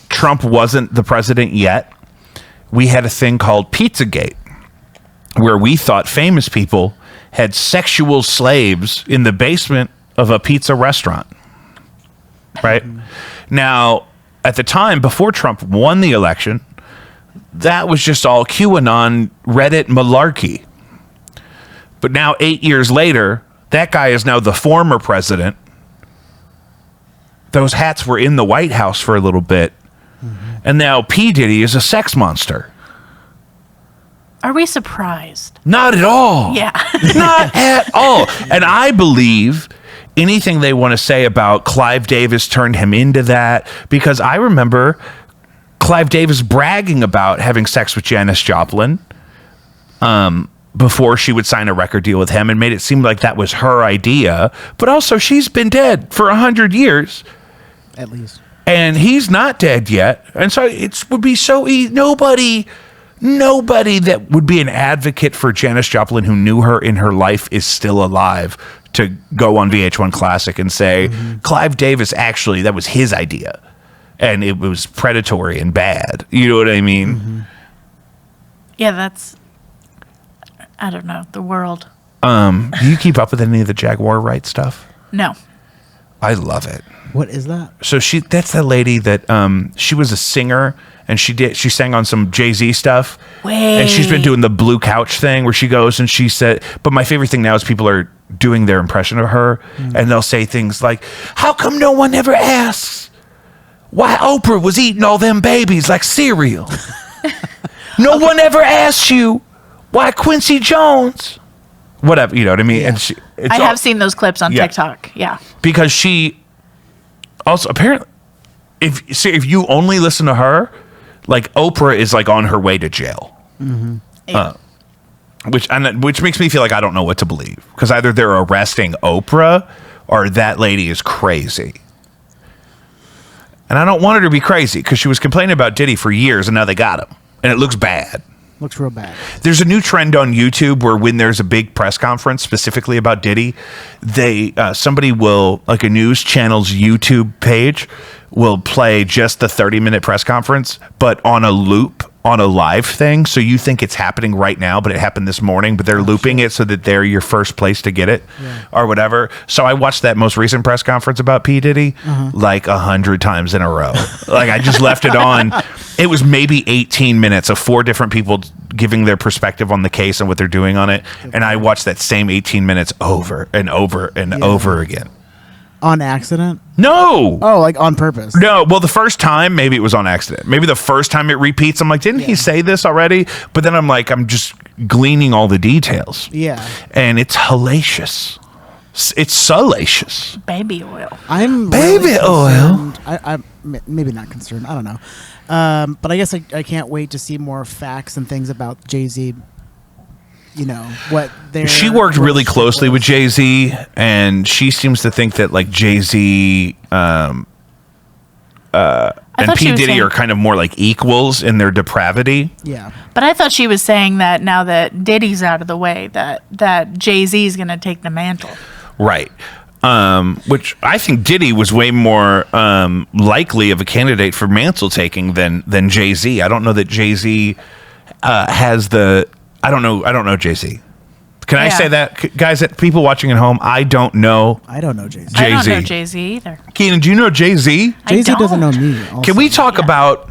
Trump wasn't the president yet, we had a thing called Pizzagate, where we thought famous people had sexual slaves in the basement of a pizza restaurant. Right? Now, at the time, before Trump won the election, that was just all QAnon Reddit malarkey. But now 8 years later, that guy is now the former president. Those hats were in the White House for a little bit. And now P. Diddy is a sex monster. Are we surprised? Not at all. Yeah. Not at all. And I believe anything they want to say about Clive Davis turned him into that, because I remember Clive Davis bragging about having sex with Janis Joplin before she would sign a record deal with him, and made it seem like that was her idea. But also, she's been dead for 100 years. At least. And he's not dead yet. And so it would be so easy. Nobody that would be an advocate for Janis Joplin who knew her in her life is still alive to go on VH1 Classic and say, Clive Davis, actually, that was his idea. And it was predatory and bad. You know what I mean? Yeah, that's, I don't know, the world. Do you keep up with any of the Jaguar Wright stuff? No. I love it. What is that? So that's the lady that she was a singer, and she sang on some Jay-Z stuff. And she's been doing the blue couch thing where she goes and she said, but my favorite thing now is people are doing their impression of her, and they'll say things like, how come no one ever asks why Oprah was eating all them babies like cereal? No one ever asks you why Quincy Jones, whatever, you know what I mean? Yeah. And I have seen those clips on TikTok. Yeah. Because she also apparently, if you only listen to her, like Oprah is like on her way to jail, which makes me feel like I don't know what to believe, because either they're arresting Oprah or that lady is crazy. And I don't want her to be crazy, because she was complaining about Diddy for years, and now they got him, and it looks bad. Looks real bad. There's a new trend on YouTube where when there's a big press conference specifically about Diddy, somebody will, like a news channel's YouTube page, will play just the 30-minute press conference, but on a loop, on a live thing. So you think it's happening right now, but it happened this morning, but they're looping it so that they're your first place to get it or whatever. So I watched that most recent press conference about P. Diddy like 100 times in a row. Like I just left it on. It was maybe 18 minutes of 4 different people giving their perspective on the case and what they're doing on it. And I watched that same 18 minutes over and over and over again. On accident? No. Oh, like on purpose? No. Well, the first time, maybe it was on accident. Maybe the first time it repeats, I'm like, didn't he say this already? But then I'm like, I'm just gleaning all the details. Yeah. And it's hellacious. It's salacious. Baby oil. I'm Baby really oil. concerned. I'm maybe not concerned. I don't know. But I guess I can't wait to see more facts and things about Jay-Z. You know, what they're... She worked really closely with Jay-Z, and she seems to think that, like, Jay-Z and P. Diddy are kind of more like equals in their depravity. Yeah. But I thought she was saying that now that Diddy's out of the way, that Jay-Z is going to take the mantle. Right. Which I think Diddy was way more likely of a candidate for mantle taking than Jay-Z. I don't know that Jay-Z has the... I don't know Jay-Z. Can I say that, guys? People watching at home, I don't know. I don't know Jay-Z. I don't know Jay-Z either. Keenan, do you know Jay-Z? Jay-Z doesn't know me. Also. Can we talk about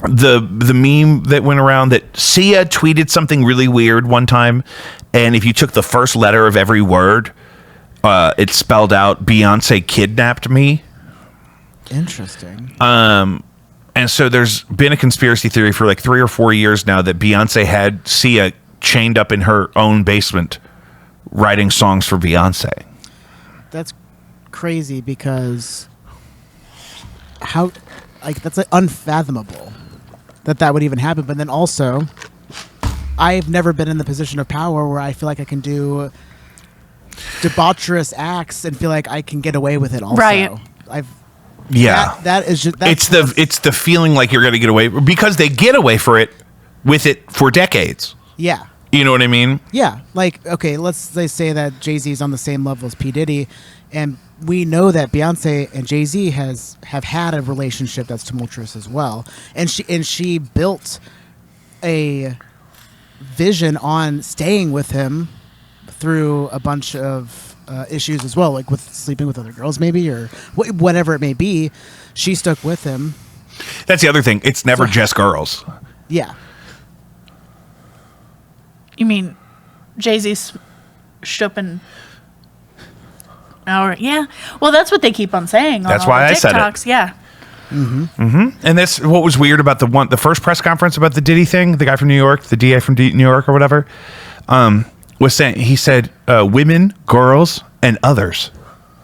the meme that went around that Sia tweeted something really weird one time, and if you took the first letter of every word, it spelled out Beyonce kidnapped me? Interesting. And so there's been a conspiracy theory for like 3 or 4 years now that Beyonce had Sia chained up in her own basement writing songs for Beyonce. That's crazy because that's like unfathomable that would even happen. But then also, I've never been in the position of power where I feel like I can do debaucherous acts and feel like I can get away with it also. Right. Yeah, that is just it's the feeling like you're going to get away, because they get away with it for decades. Yeah, you know what I mean? Yeah, like okay, let's say that Jay-Z is on the same level as P. Diddy, and we know that Beyonce and Jay-Z have had a relationship that's tumultuous as well, and she built a vision on staying with him through a bunch of issues as well, like with sleeping with other girls maybe, or whatever it may be. She stuck with him. That's the other thing. It's never just girls. Yeah. You mean Jay-Z's Stuppen? Oh, yeah. Well, that's what they keep on saying. On That's all why the I said it. TikToks. Yeah. And that's what was weird about the first press conference about the Diddy thing. The guy from New York, the DA from New York or whatever, was saying, he said, women, girls, and others.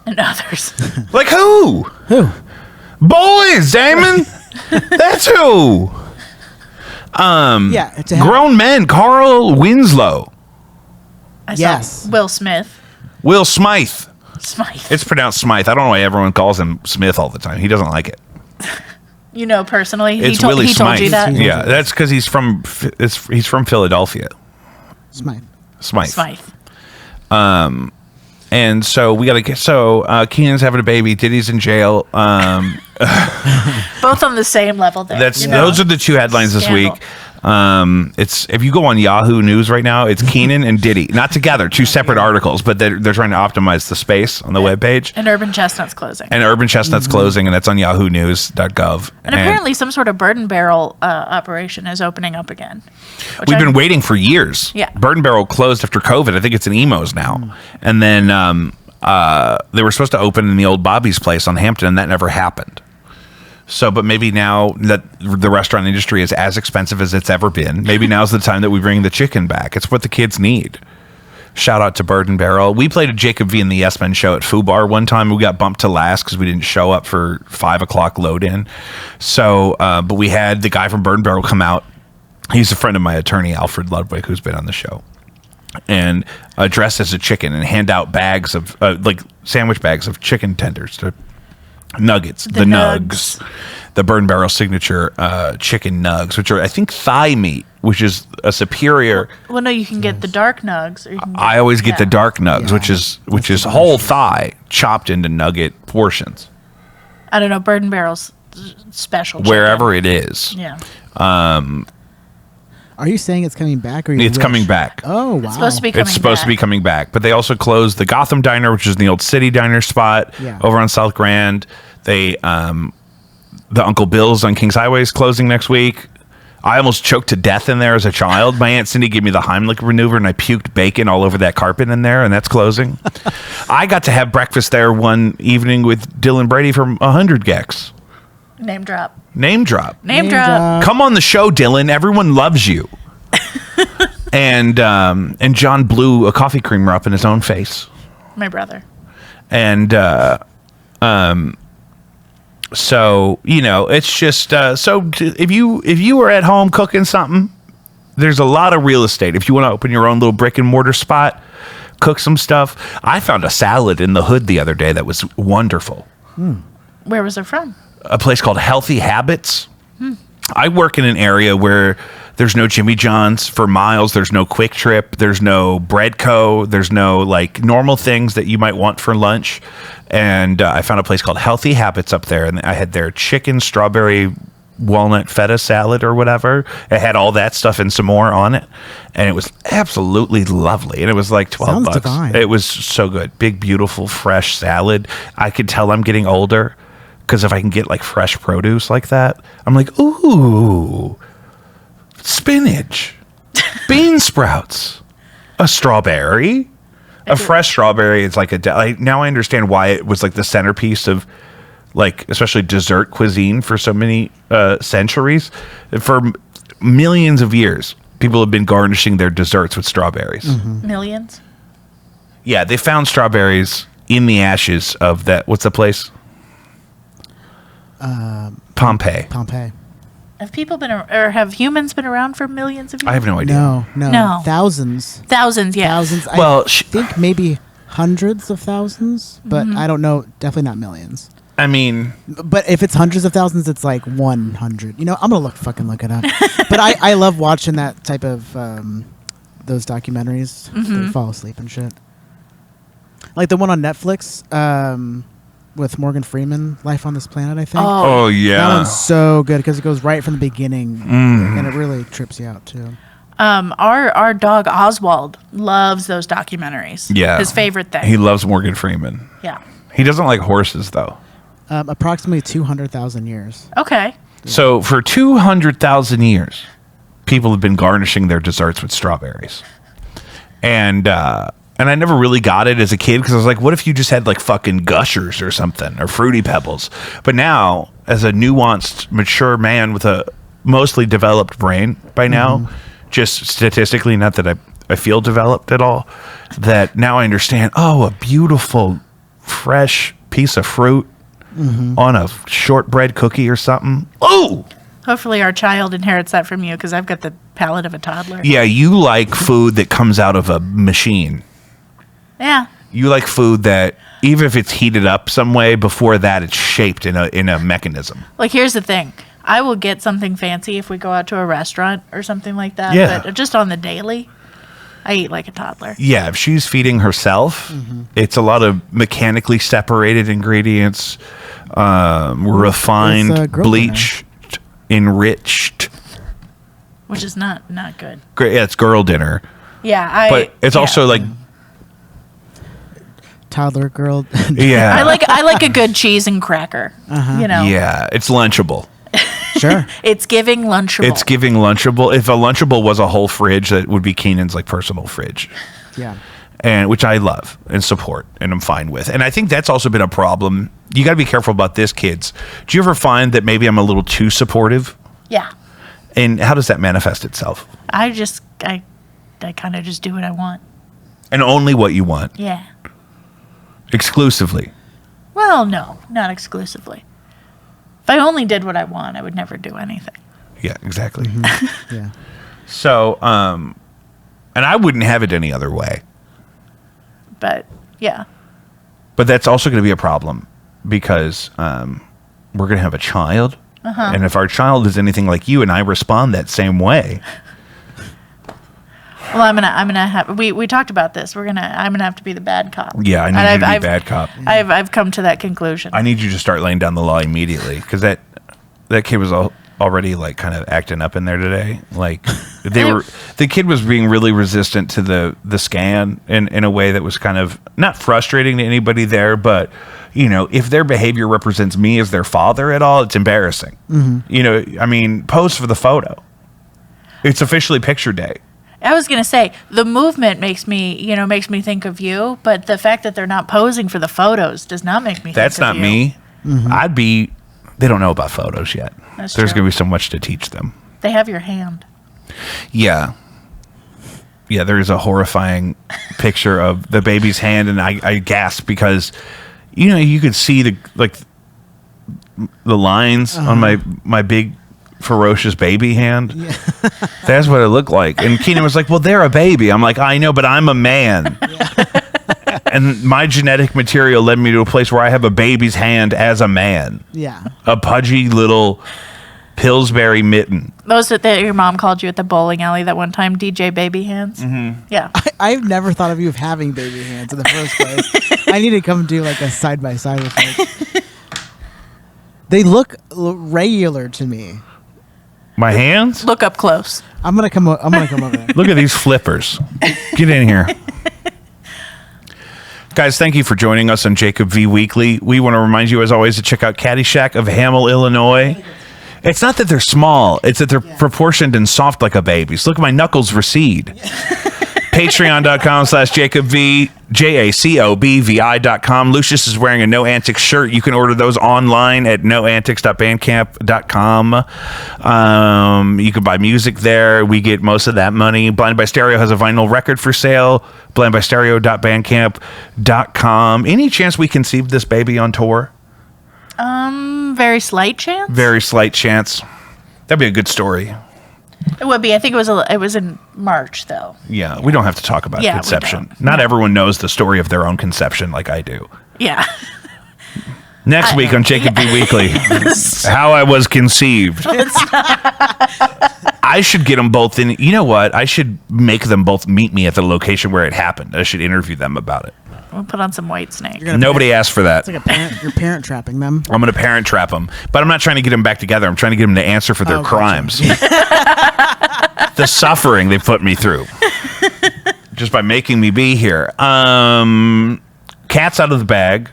And others. Like who? Who? Boys, Damon. That's who. Yeah. To have, Grown men. Carl Winslow. I Yes. saw Will Smith. Will Smythe. Smythe. It's pronounced Smythe. I don't know why everyone calls him Smith all the time. He doesn't like it. You know personally. It's he Willie he Smythe. told you that? Yeah, that's because he's from Philadelphia. Smythe. Smythe. Smythe. And so we got to get. So Keenan's having a baby. Diddy's in jail. Both on the same level there. That's you know? those are the two headlines this Scandal. week. It's if you go on Yahoo News right now, it's Keenan and Diddy, not together, two separate articles, but they're trying to optimize the space on the webpage. And Urban Chestnut's closing. And Urban Chestnut's closing, and that's on YahooNews.gov. And apparently some sort of Bird and Barrel operation is opening up again. which We've I- been waiting for years. Yeah. Bird and Barrel closed after COVID. I think it's in Emos now. And then they were supposed to open in the old Bobby's place on Hampton, and that never happened. So, but maybe now that the restaurant industry is as expensive as it's ever been, maybe now's the time that we bring the chicken back. It's what the kids need. Shout out to Bird and Barrel. We played a Jacob V and the Yes Men show at Foo Bar one time. We got bumped to last because we didn't show up for 5 o'clock load in. So, but we had the guy from Bird and Barrel come out. He's a friend of my attorney, Alfred Ludwig, who's been on the show. And dressed as a chicken and hand out bags of, like sandwich bags of chicken tenders to nuggets, the nugs. The Bird and Barrel signature chicken nugs, which are, I think, thigh meat, which is a superior. Well, no, you can get the dark nugs. Or you can I always get the yeah. dark nugs, Yeah. which is whole thigh chopped into nugget portions, I don't know, Bird and Barrel's special. Chicken. wherever it is. Yeah. Are you saying it's coming back? Or you It's wish? coming back. Oh, wow. It's supposed to be coming It's supposed to be back. coming back, but they also closed the Gotham Diner, which is in the old City Diner spot Yeah. over on South Grand. They, the Uncle Bill's on Kings Highway is closing next week. I almost choked to death in there as a child. My Aunt Cindy gave me the Heimlich maneuver, and I puked bacon all over that carpet in there, and that's closing. I got to have breakfast there one evening with Dylan Brady from 100 Gex. Name drop. Name drop. Name drop. Come on the show, Dylan. Everyone loves you. And John blew a coffee creamer up in his own face. My brother. And so, you know, it's just if you are at home cooking something, there's a lot of real estate. If you want to open your own little brick and mortar spot, cook some stuff. I found a salad in the hood the other day that was wonderful. Where was it from? A place called Healthy Habits. I work in an area where there's no Jimmy John's for miles. There's no Quick Trip. There's no Bread Co. There's no like normal things that you might want for lunch. And I found a place called Healthy Habits up there, and I had their chicken, strawberry, walnut feta salad or whatever. It had all that stuff and some more on it, and it was absolutely lovely. And it was like 12 Sounds bucks. divine. It was so good. Big, beautiful, fresh salad. I could tell I'm getting older because if I can get like fresh produce like that, I'm like, ooh, spinach, bean sprouts, a strawberry. A fresh strawberry is like now I understand why it was like the centerpiece of like especially dessert cuisine for so many centuries. For millions of years, people have been garnishing their desserts with strawberries. Millions? Yeah, they found strawberries in the ashes of that. What's the place? Pompeii. Pompeii. Have people been, or have humans been around for millions of years? I have no idea. No. No. Thousands. Thousands, yeah. Thousands. Well, I think maybe hundreds of thousands, but I don't know. Definitely not millions. I mean, But if it's hundreds of thousands, it's like 100. You know, I'm gonna look it up. But I love watching that type of those documentaries. They fall asleep and shit. Like the one on Netflix with Morgan Freeman, Life on This Planet. I think. oh That yeah, one's so good because it goes right from the beginning, and it really trips you out too. Our dog Oswald loves those documentaries. yeah. His favorite thing. He loves Morgan Freeman. Yeah. He doesn't like horses though. Approximately 200,000 years. Okay. So for 200,000 years, people have been garnishing their desserts with strawberries. And I never really got it as a kid because I was like, what if you just had like fucking Gushers or something or Fruity Pebbles? But now, as a nuanced, mature man with a mostly developed brain by now, just statistically, not that I feel developed at all, that now I understand, oh, a beautiful, fresh piece of fruit on a shortbread cookie or something. Oh! Hopefully our child inherits that from you because I've got the palate of a toddler. Yeah, you like food that comes out of a machine. Yeah. You like food that, even if it's heated up some way, before that it's shaped in a mechanism. Like, here's the thing. I will get something fancy if we go out to a restaurant or something like that. Yeah. But just on the daily, I eat like a toddler. Yeah, if she's feeding herself, it's a lot of mechanically separated ingredients, refined, It's, girl bleached, enriched. Which is not good. Great, yeah, it's girl dinner. Yeah, But it's also like, Toddler girl. yeah. I like a good cheese and cracker. You know. Yeah, it's Lunchable. Sure. It's giving Lunchable. It's giving Lunchable. If a Lunchable was a whole fridge, that would be Keenan's like personal fridge. Yeah. And which I love and support and I'm fine with. And I think that's also been a problem. You got to be careful about this, kids. Do you ever find that maybe I'm a little too supportive? Yeah. And how does that manifest itself? I kind of just do what I want. And only what you want, Yeah. exclusively. Well, no, not exclusively. If I only did what I want, I would never do anything. Yeah, exactly. Yeah. So, and I wouldn't have it any other way. But yeah. But that's also going to be a problem because we're going to have a child. And if our child is anything like you and I respond that same way. Well, I'm gonna have. We talked about this. I'm gonna have to be the bad cop. Yeah, I need And you to be bad cop. I've come to that conclusion. I need you to start laying down the law immediately because that kid was already like kind of acting up in there today. Like the kid was being really resistant to the scan in a way that was kind of not frustrating to anybody there, but you know, if their behavior represents me as their father at all, it's embarrassing. You know, I mean, pose for the photo. It's officially picture day. I was gonna say the movement makes me think of you, but the fact that they're not posing for the photos does not make me. That's think not of you. me. I'd be. They don't know about photos yet. That's There's true. going to be so much to teach them. They have your hand. Yeah. Yeah, there is a horrifying picture of the baby's hand, and I gasped because, you know, you could see the lines on my big ferocious baby hand. That's what it looked like. And Keenan was like, well, they're a baby. I'm like, I know, but I'm a man. And my genetic material led me to a place where I have a baby's hand as a man. Yeah. A pudgy little Pillsbury mitten. Those that your mom called you at the bowling alley that one time, DJ Baby Hands. Yeah. I've never thought of you of having baby hands in the first place. I need to come do like a side by side with you. They look regular to me. My hands? Look up close. I'm gonna come over there. Look at these flippers. Get in here. Guys, thank you for joining us on Jacob V Weekly. We want to remind you, as always, to check out Caddyshack of Hamel, Illinois. It's not that they're small. It's that they're proportioned and soft like a baby's. Look, my knuckles recede. Patreon.com/JacobV, JACOBVI.com. Lucius is wearing a No Antics shirt. You can order those online at noantics.bandcamp.com. You can buy music there. We get most of that money. Blind by Stereo has a vinyl record for sale. blindbystereo.bandcamp.com. Any chance we conceived this baby on tour? Very slight chance. Very slight chance. That'd be a good story. It would be. I think it was in March though. Yeah, we don't have to talk about Yeah, we conception. don't. Not No. everyone knows the story of their own conception like I do. Yeah. Next week on Jacob B Weekly, how I was conceived. I should get them both in. You know what? I should make them both meet me at the location where it happened. I should interview them about it. We'll put on some White Snake. Nobody asked for that. It's like a parent. You're parent trapping them. I'm going to parent trap them, but I'm not trying to get them back together. I'm trying to get them to answer for their Oh, gotcha. crimes. The suffering they put me through just by making me be here. Cat's out of the bag.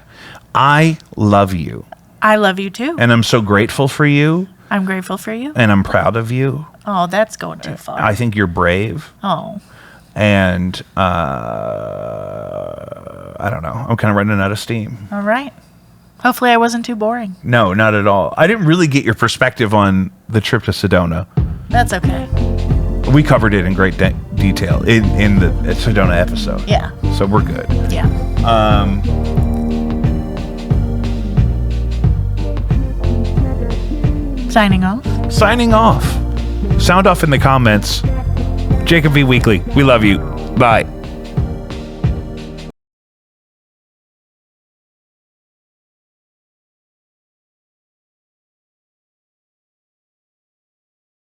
I love you. I love you too. And I'm so grateful for you. I'm grateful for you. and I'm proud of you. Oh, that's going too far. I think you're brave. Oh, And I don't know. I'm kind of running out of steam. all right. Hopefully I wasn't too boring. No, not at all. I didn't really get your perspective on the trip to Sedona. That's okay. We covered it in great detail in the Sedona episode. Yeah. So we're good. Yeah. Signing off. Signing off. Sound off in the comments. Jacob V Weekly. We love you. Bye.